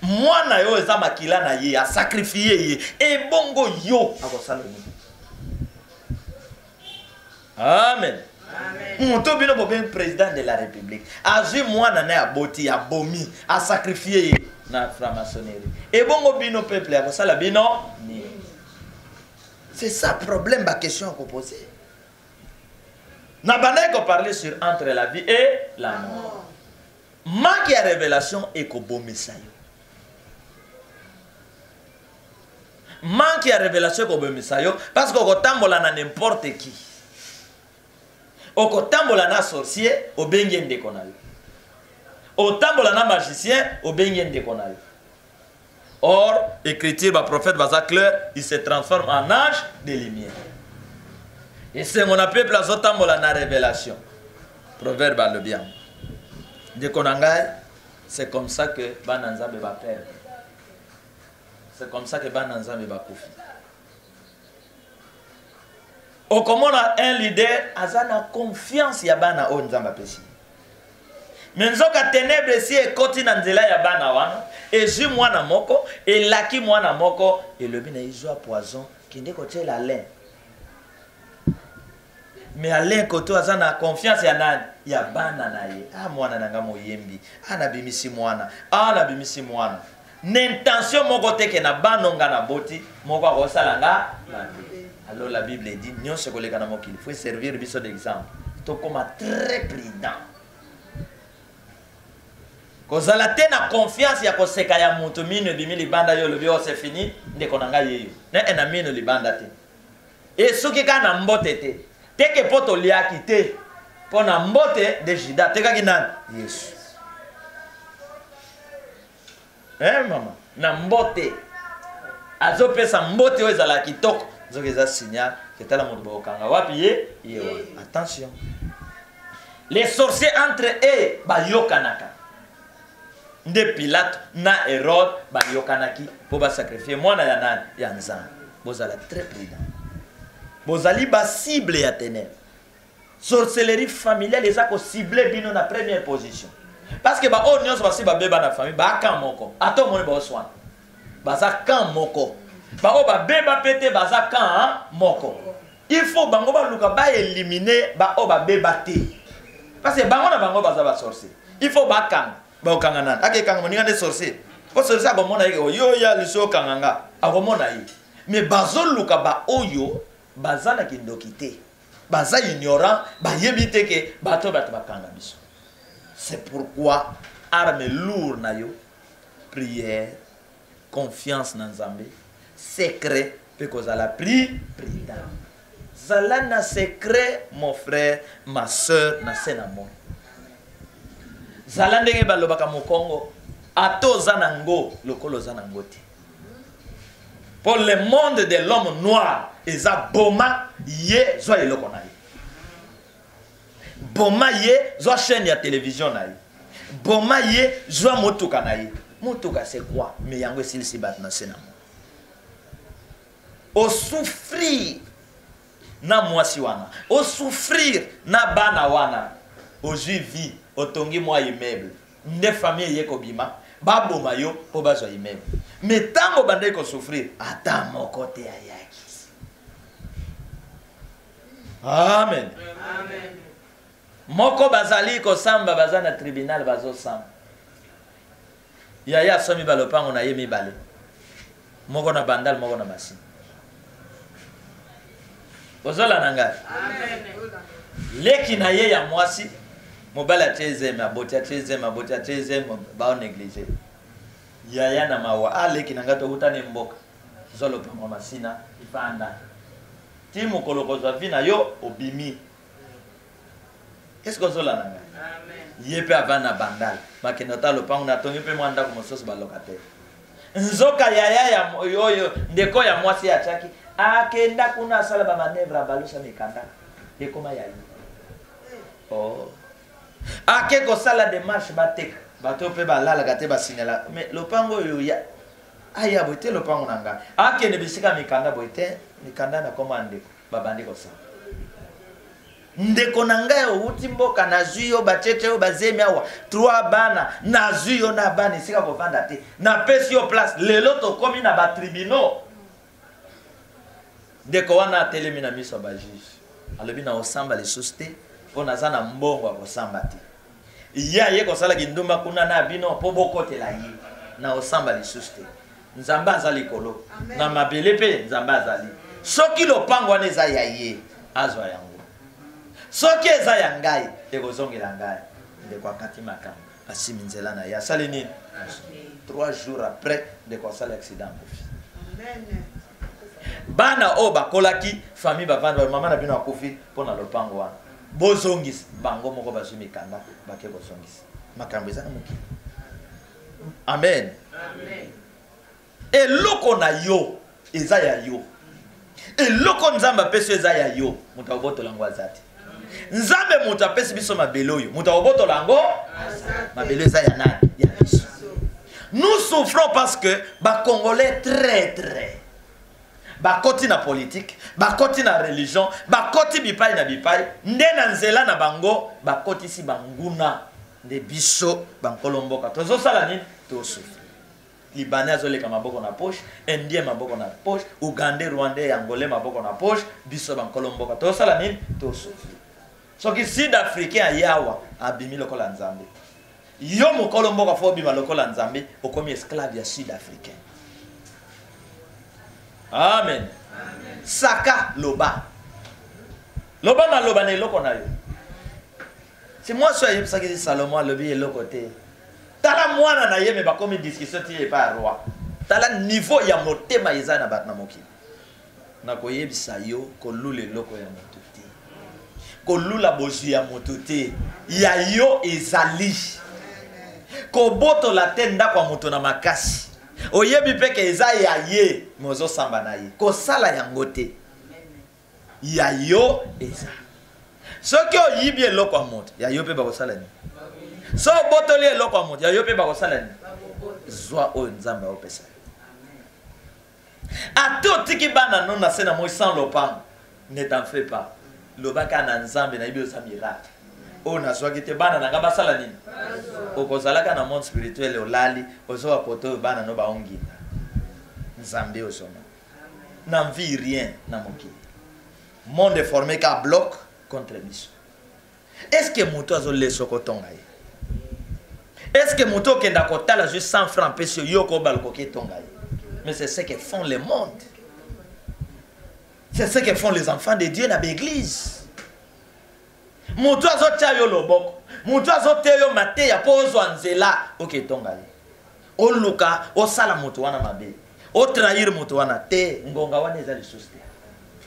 Mwana yo eza makila na ye a sacrifier ye. E bongo yo akosala nini? Amen. Muto bino bobe président de la République. Azu mwana na aboti abomi a sacrifier ye na franc-maçonnerie. E bongo bino peuple akosala bino nini? C'est ça problème ba question qu'on pose. N'abandonne qu'on parler sur entre la vie et la mort. Manque de révélation et qu'on bomissa. Manque de révélation qu'on bomissa parce qu'on tambola na n'importe qui. On tambola na sorcier au bengen de konayo. otambola na magicien obengi ndeko na yo. Or écriture ba prophète baza clair, il se transforme en ange de lumière. Et c'est mon peuple azotambola na révélation. Proverbe le bien. Ndeko na ngai, c'est comme ça que bana nzambe ba perdre. C'est comme ça que bana nzambe ba kufi. Okomona un leader azana confiance ya bana o nzamba pesi. Menzoka ténèbre si ekoti na nzela ya bana wana, ezu mwana moko, elaki mwana moko, elobi na izwa poison kinde kotiela lin. Mais Alain koto azana confiance ya nani? Ya bana na ye. Ah mwana nanga moyembi, ana bimisi mwana, ana bimisi mwana. N'intention moko teke na banonga na boti, moko akosala nga. Alors la Bible dit, nous sommes collègues dans mon qu'il faut servir biso d'exemple. To comme très prudent. Kozala tena confiance ya koseka ya mutu mino bimi libanda yo lobi c'est fini, ndeko nanga yeyo. Na ena mino libanda te. Et soki kana mbote te. Teke poto liaki te. Pona mbote de Juda teka kinan Yesu. Mama, na mbote. Azo pesa mbote oyo ezala kitoko. Zoki eza signal que tala mutu bokanga wapi ye. Attention. Les sorciers entre eux ba yokanaka. Nde Pilate na Hérode ba yokanaki po ba sacrifier mwana ya nani ya nzambe. Bozala très prudent. Bozali ba cible ya ténèbres. Sorcellerie familiale eza ko cibler bino na première position. Parce que ba o nyonso basi ba beba na famille ba kan moko. Ato moni ba oswan. Baza kan moko. Ba o ba beba pété baza kan moko. Il faut bango ba luka ba éliminer ba o ba beba te. Parce que bango na bango baza ba sorcier. Il faut ba kan. Ba okangana. Ake kan moninga de sorcier. Ko sorcier akomona yeke yo ya liso kanganga. Akomona yi. Mais bazo luka ba oyo baza na kindoki te. Baza ignorant, ba yebite ke bato bakanga biso. C'est pourquoi arme lourd na yo, prière, confiance dans Nzambe, secret pe kozala prida. Zala na secret mon frère, ma soeur na senamo. Zala ndenge balobaka mokongo, ato zanango lokolo zanango te. Pour le monde de l'homme noir, eza boma ye zo eloko na ye. Boma ye zo chaîne ya télévision na ye. Boma ye zo motuka na ye. Motuka c'est quoi? Mais yango sil si bat na senamo. O souffrir na mwasi wana. O souffrir na bana wana. O vie o tongi mwa immeuble. Nde famille ye ko bima. Ba boma yo po bazwa immeuble. Mais tango bande ko souffrir, ata moko te ayaki. Amen. Amen. Moko bazali ko samba bazana tribunal bazo samba. Yaya somi balopango na ye mibale. Moko na bandal moko na machine. Ozola nanga. Amen. Leki na ye ya mwasi mobala cheze maboti cheze ba négliger. Yaya na mawa aleki na ngato utane mboka. Zolo pango masina ifanda. Timu kolokozwa vina yo obimi. Qu'est-ce que zola nanga? Amen. Yepe avana bandal. Makenota lo pango na tongi pe mwanda ko mososo ba locataire. Nzoka yaya ya yoyo ndeko ya mwasi ya chaki akenda kuna sala ba manevre balusa mikanda. Ekoma yayi. Oh. Ake ko sala démarche batek. Bato pe balala kate ba signala. Mais lo pango yo ya aya boite lo pango nanga. Ake ne bisika mikanda boite mikanda na komande babandi ko sa. Ndeko nanga yo uti mboka na zuyo bachete yo bazemi awa 3 bana na zuyo na bani sika ko vanda te na pesi yo place lelo to komi na ba tribunal. Ndeko wana telemi na miso ba juge. Alobi na osamba les sociétés pona zana mbongo ko samba te. Iya ye ko sala kindumba kuna na bino po bokote la ye na osamba les sociétés. Nzamba azali kolo na mabele pe nzamba azali. Soki lo pango wana eza ya ye azwa yango. Soki eza ya ngai ekozongela ngai ndeko akati makamba asimi nzela na ya sali nini 3 jours après ndeko asala accident kofi. Amen. Bana o bakolaki famille bavanda mama na bino akofi pona lopango wana bozongisa bango moko bazumi kanda bake kozongisa makambo eza na mokili. Amen. Amen. Eloko na yo eza ya yo. Eloko nzambe apesi eza ya yo, muta obotola yango azati. Nzambe muta apesi biso mabelo yo, muta obotola yango mabelo eza ya nani? Ya biso. Nous souffrons parce que ba Congolais très bakoti na politique, bakoti na religion, bakoti bipai na bipai, nde na nzela na bango bakoti si banguna de biso bankolomboka. Tozo sala nini? Tozo. Libanais azoleka maboko na poche, Indien maboko na poche, Ugandais, Rwandais, Angolais maboko na poche, biso bankolomboka. Tozo sala nini? Tozo. Soki Sud-Africain ayawa abimi lokola nzambe. Yo mokolomboka fo bima lokola nzambe, okomi esclave ya Sud-Africain. Amen. Amen. Saka loba. Loba maloba na eloko na yo. Si moi so yeb sakisi Salomon alobi eloko te. Tala mwana na ye me bakomi discussion ti pa roi. Tala niveau ya motema eza na bat na mokili. Na koyebisa yo kolula eloko ya moto te. Kolula bozu ya moto te. Ya yo ezali. Koboto la tenda kwa moto na makasi. Oyebi peke eza ya ye mozo samba na ye. Kosala yango te. Ya yo eza. Soki oyibi eloko ya moto, ya yo pe bakosala ni. So botoli eloko ya moto, ya yo pe bakosala ni. Zwa o nzamba opesa. Ato tiki bana non na sena moi sans lopang. Ne t'en fais pas. Lobaka na nzambe na ibi osa miracle. O na swaki te bana na ngaba sala nini? Okozalaka na monde spirituel olali, ozo apoto bana no baongi. Nzambe osoma. N'envie rien na moki. Monde est formé qu'à bloc contre biso. Est-ce que moto azo leso kotonga ye? Est-ce que moto kenda kotala juste 100 francs pesio yoko balko ketonga ye? Mais c'est ce que font les mondes. C'est ce que font les enfants de Dieu dans l'église. Moto azo tia yo loboko. Moto azo tia yo mate ya pozo anzela oketonga ye. O luka o sala moto wana mabe. O trahir moto wana te ngonga wana eza lisusu te.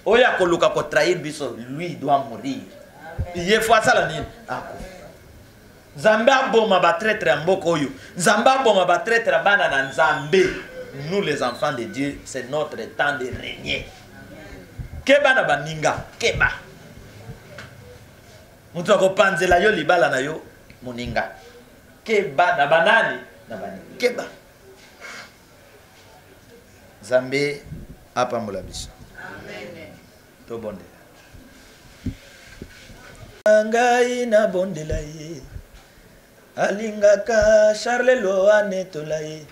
O ya koluka ko trahir biso, lui doit mourir. Ye fois sala nini? Ako. Nzambe aboma ba traître mboko oyo. Nzambe aboma ba traître bana na Nzambe. Nous les enfants de Dieu, c'est notre temps de régner. Keba na baninga, keba. Mutu akopanzela yo libala na yo moninga. Keba na banani na baninga. Keba. Nzambe apambola biso. Amen. To bondela. Ngai na bondela ye. Alingaka Charles Loane tola ye.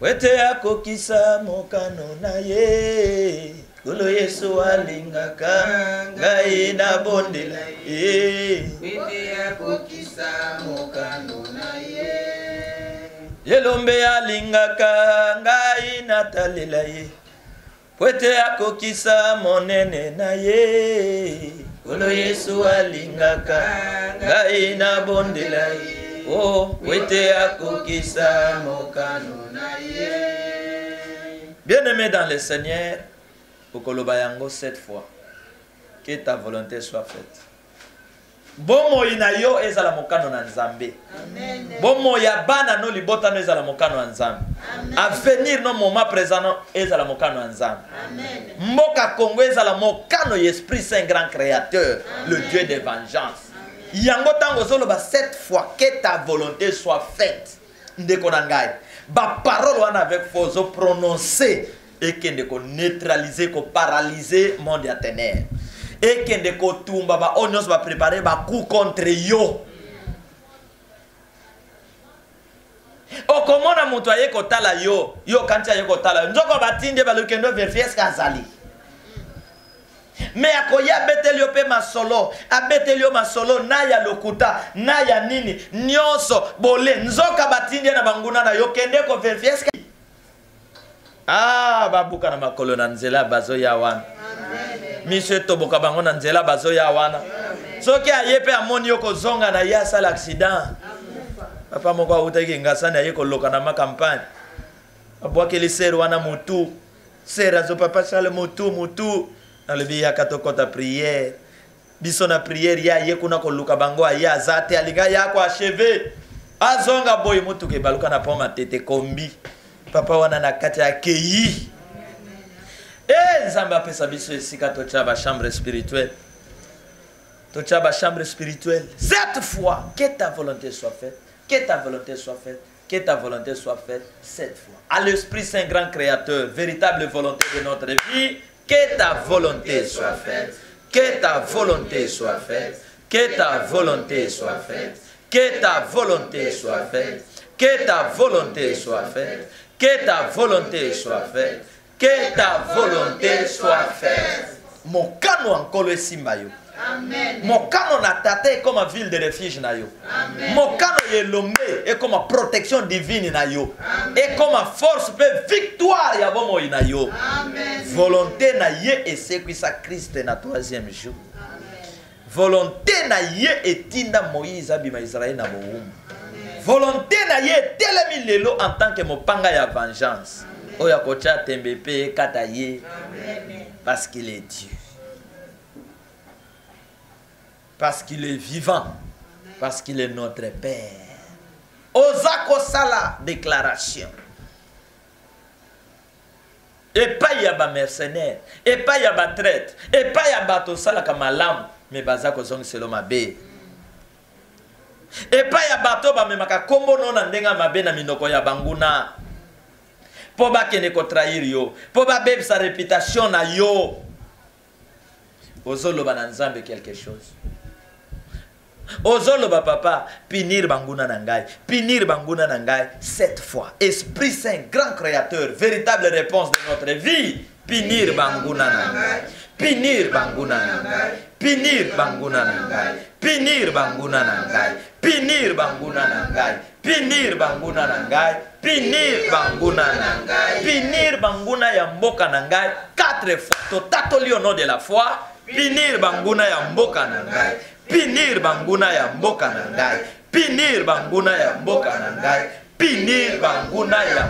Wete akokisa mokano na ye. Kolo Yesu alingaka ngai na bondela ye. Wete akokisa mokano na ye. Yelombe alingaka ngai na talela ye. Wete akokisa monene na ye. Kolo Yesu alingaka ngai na bondela ye. Oh, wete akokisa mokano na ye. Bien-aimé dans le Seigneur, Okoloba yango cette fois, que ta volonté soit faite. Bomo inayo ezala mokano na Nzambe. Amen. Bomo ya bana no libota no ezala mokano na Nzambe. Avenir no moment présent no ezala mokano na Nzambe. Amen. Mboka Congo ezala mokano Esprit Saint grand créateur, le Dieu de vengeance. Yango tango zolo ba cette fois que ta volonté soit faite. Ndeko na ngai. Ba parole wana avec force prononcer et que ndeko neutraliser ko paralyser monde ya ténèbres. Et que ndeko tumba ba onyos ba préparer ba coup contre yo. Okomona mutu aye kotala yo, yo kanti aye kotala. Nzoko batinde ba lukendo vérifier ce kazali. Mais akoya betelio pe masolo, abetelio masolo na ya lokuta, na ya nini, nyonso, bole, nzoka batindi na banguna na yo kende ko verifieska. Ah, babuka na makolo na nzela bazo ya wana. Amen. Mise toboka bango na nzela bazo ya wana. Soki aye pe amoni yo ko zonga na ya sala accident. Papa moko utaki ngasa na ye ko loka na ma campagne. Abwake le ser wana mutu. Sera zo papa sale mutu. Dans le biya katokota prière. Biso na prière ya ye kuna ko luka bango ya zate alinga ya ko achever. azonga boy mutuke baluka na poma tete kombi papa wana na kati ya keyi nzambe apesa biso esika totia ba chambre spirituelle cette fois que ta volonté soit faite, que ta volonté soit faite, que ta volonté soit faite cette fois à l'Esprit Saint grand créateur, véritable volonté de notre vie, que ta volonté soit faite, que ta volonté soit faite, que ta volonté soit faite, que ta volonté soit faite, que ta volonté soit faite, que ta volonté soit faite, que ta volonté soit faite. Mokano ankolo esimba yo. Amen. Mokano na tata comme une ville de refuge na yo. Mokano yelombe et comme une protection divine na yo. Et comme une force pe victoire ya bomo na yo. Amen. Volonté na ye et c'est qui ça Christ na troisième jour. Volonté na ye etinda Moïse abima Israël na boum. Volonté na ye telemi lelo en tant que mopanga ya vengeance. Oya kocha tembepe kata ye. Parce qu'il est Dieu. Parce qu'il est vivant. Parce qu'il est notre Père. Ozako sala déclaration. Et pas y a ba mercenaire. Et pas y a ba traite. Et pas y a ba to sala kamalam. Mais bazako zong selo mabe. Et pas y a bato ba memaka kombo nona ndenga mabe na minoko ya banguna. Po ba kene ko trahir yo. Po ba beb sa réputation na yo. Ozolo ba na nzambe quelque chose. Ozolo ba papa pinir banguna na ngai. Pinir banguna na ngai cette fois. Esprit Saint, grand créateur, véritable réponse de notre vie. Pinir banguna na ngai. Pinir banguna na ngai. Pinir banguna na ngai. Pinir banguna na ngai. Pinir banguna na ngai. Pinir banguna na ngai. Pinir banguna na ngai. Pinir banguna ya mboka na ngai 4 fois. Totatoli au nom de la foi. Pinir banguna ya mboka na ngai. Pinir banguna ya mboka na ngai. Pinir banguna ya mboka na ngai. Pinir banguna ya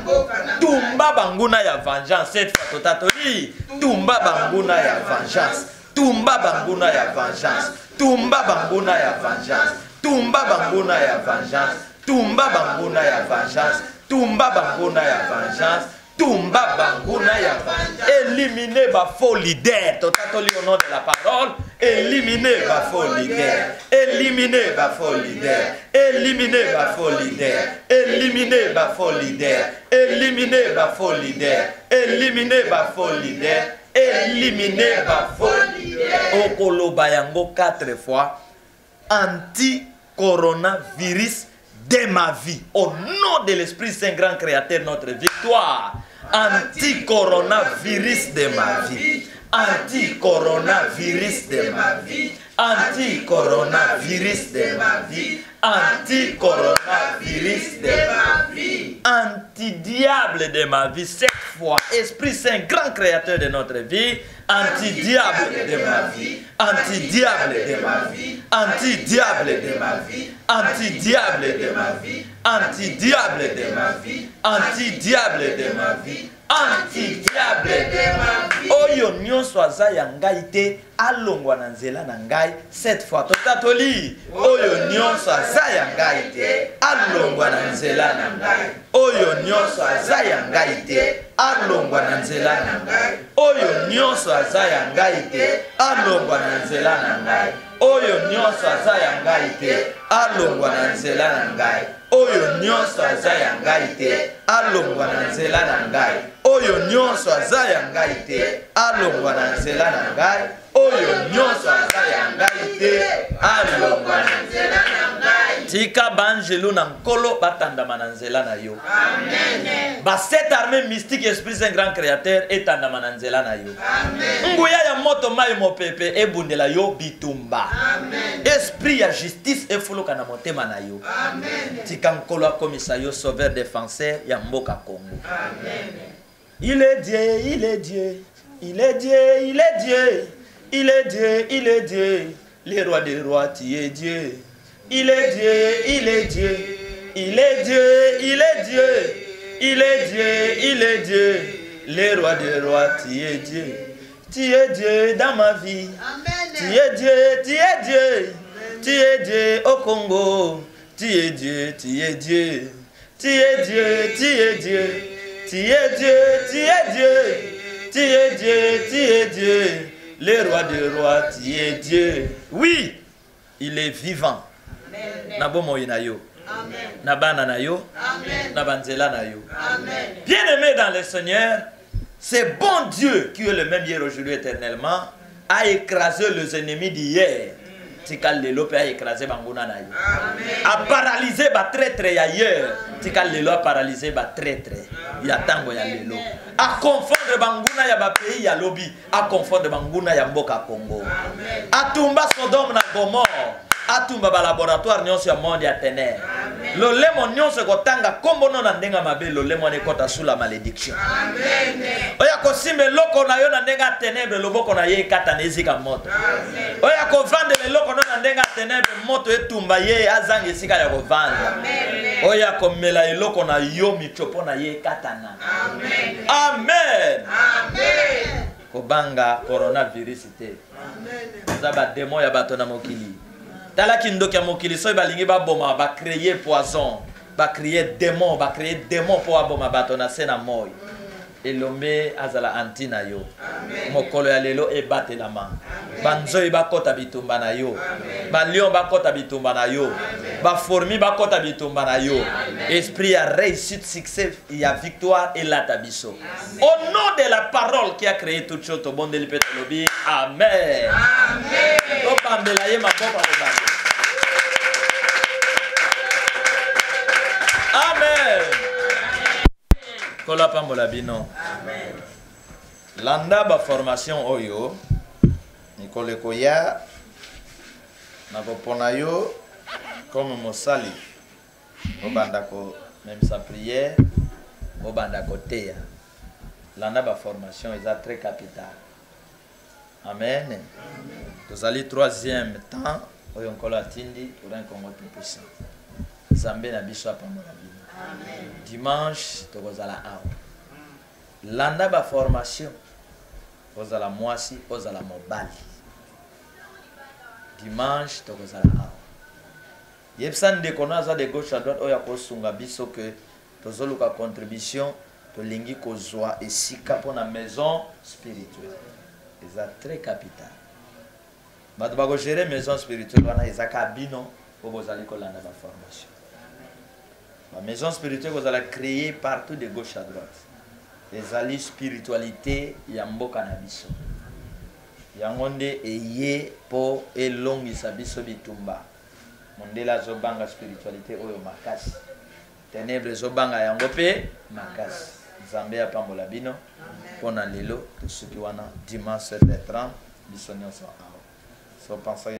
tumba banguna ya vengeance cette fois totatoli. Tumba banguna ya vengeance. Tumba banguna ya vengeance. Tumba banguna ya vengeance. Tumba banguna ya vengeance. Tumba banguna ya vengeance. Tumba banguna ya vengeance. Tumba banguna ya vengeance. Éliminer ba faux leader. Totatoli au nom de la parole. Éliminer ba faux leader. Éliminer ba faux leader. Éliminer ba faux leader. Éliminer ba faux leader. Éliminer ba faux leader. Éliminer ba faux leader. Éliminer ba faux leader. Okoloba yango 4 fois. Anti-coronavirus de ma vie. Au nom de l'Esprit Saint, grand créateur, notre victoire. Anti-coronavirus de ma vie. Anti-coronavirus de ma vie. Anti-coronavirus de ma vie. Anti-coronavirus de ma vie. Anti-diable de ma vie. Cette fois, Esprit Saint, grand créateur de notre vie. Anti-diable de ma vie. Anti-diable de ma vie. Anti-diable de ma vie. Anti-diable de ma vie. Anti-diable de ma vie. Anti-diable de ma vie. Anti-diable de ma vie. Oyo nyonso aza ya ngai te alongwa na nzela na ngai cette fois totatoli. Oyo nyonso aza ya ngai te alongwa na nzela na ngai. Oyo nyonso aza ya ngai te alongwa na nzela na ngai. Oyo nyonso aza ya ngai te alongwa na nzela na ngai. Oyo nyonso aza ya ngai te alongwa na nzela na ngai. Oyo nyonso aza ya ngai te alongwa na nzela na ngai. Oyo nyonso aza ya ngai te alongwa na nzela na ngai. Oyo nyonso aza ya ngai te alongwa na nzela na ngai. Tika banjelu na nkolo batandama na nzela na yo. Amen. Ba cette armée mystique Esprit Saint grand créateur etandama na nzela na yo. Amen. Nguya ya moto mai mopepe ebundela yo bitumba. Amen. Esprit ya justice efuluka na motema na yo. Amen. Tika nkolo akomisa yo sauveur défenseur ya mboka Congo. Amen. Il est Dieu, il est Dieu. Il est Dieu, il est Dieu. Il est Dieu, il est Dieu. Les rois des rois, tu es Dieu. Il est Dieu, il est Dieu. Il est Dieu, il est Dieu. Il est Dieu, il est Dieu. Les rois des rois, tu es Dieu. Tu es Dieu dans ma vie. Tu es Dieu, tu es Dieu. Tu es Dieu au Congo. Tu Tu es Dieu, tu es Dieu. Tu es Dieu, tu es Dieu. Tu es Dieu, tu es Dieu. Tu es Dieu, tu es Dieu. Le roi des rois, tu es Dieu. Oui, il est vivant. Nabo moïnayo. Nabana nayo. Nabanzela nayo. Bien-aimé dans le Seigneur, c'est bon Dieu qui est le même hier, aujourd'hui, éternellement, a écrasé les ennemis d'hier. Tikal lelo pe a écrasé banguna nayo. A paralysé ba traître ailleurs. Tikal lelo a paralysé ba traître. Ya tango ya lelo. A confondre banguna ya ba pays ya lobi. A confondre banguna ya mboka Congo. A tumba Sodome na Gomorre. A tumba ba laboratoire nyonso ya monde ya ténèbres. Lo lemo nyonso kotanga kombo no na ndenga mabe lo lemo ne kota sous la malédiction. Amen. Oya ko simbe loko na yo na ndenga ténèbres loboko na ye kata nezika moto. Oya ko vande le loko no na ndenga ténèbres moto etumba ye azanga esika ya ko vanda. Oya ko mela eloko na yo michopo na ye katana. Amen. Amen. Amen. Kobanga coronavirus te. Amen. Zaba demo ya bato na mokili. Tala kindoki ya mokili so balingi ba boma ba créer poison, ba créer démon pour aboma bato na sena moy. Elombe azala antina yo. Mokolo ya lelo e batelama. Banzo ba kota bitumba na yo. Ba lion ba kota bitumba na yo. Ba fourmi ba kota bitumba na yo. Esprit a réussite, succès, il y a victoire et la tabiso. Au nom de la parole qui a créé toute chose au bon de l'ipetolobi. Amen. Amen. Amen. Kola pambola bino. Amen. Landa ba formation oyo. Nikole koya. Nakopona yo comme mosali. Obanda ko même sa prière. Obanda ko teya. Landa ba formation est très capital. Amen. Vous allez troisième temps. Oyo nkolo atindi pour un Congo tout puissant. Zambe na biso pambola bino. Amen. Dimanche, tokozala awa. Landa ba formation. Ozala mwasi, ozala mobali. Dimanche, tokozala awa. Yepsan de konaza de gauche à droite, oya kosunga biso que tozoluka contribution, tolingi kozwa esika pona maison spirituelle. C'est très capital. Bato bako gérer maison spirituelle wana ezaka bino po bozali kolanda ba formation. La maison spirituelle vous allez créer partout de gauche à droite. Les alliés spiritualité yamboka na biso. Yangonde eye po elongisa biso bitumba. Mondela zobanga spiritualité oyo makasi. Ténèbres zobanga yango pe makasi. Nzambe ya pambola bino. Pona lelo to soki wana dimanche 7h30 biso nyonso awa. So pensez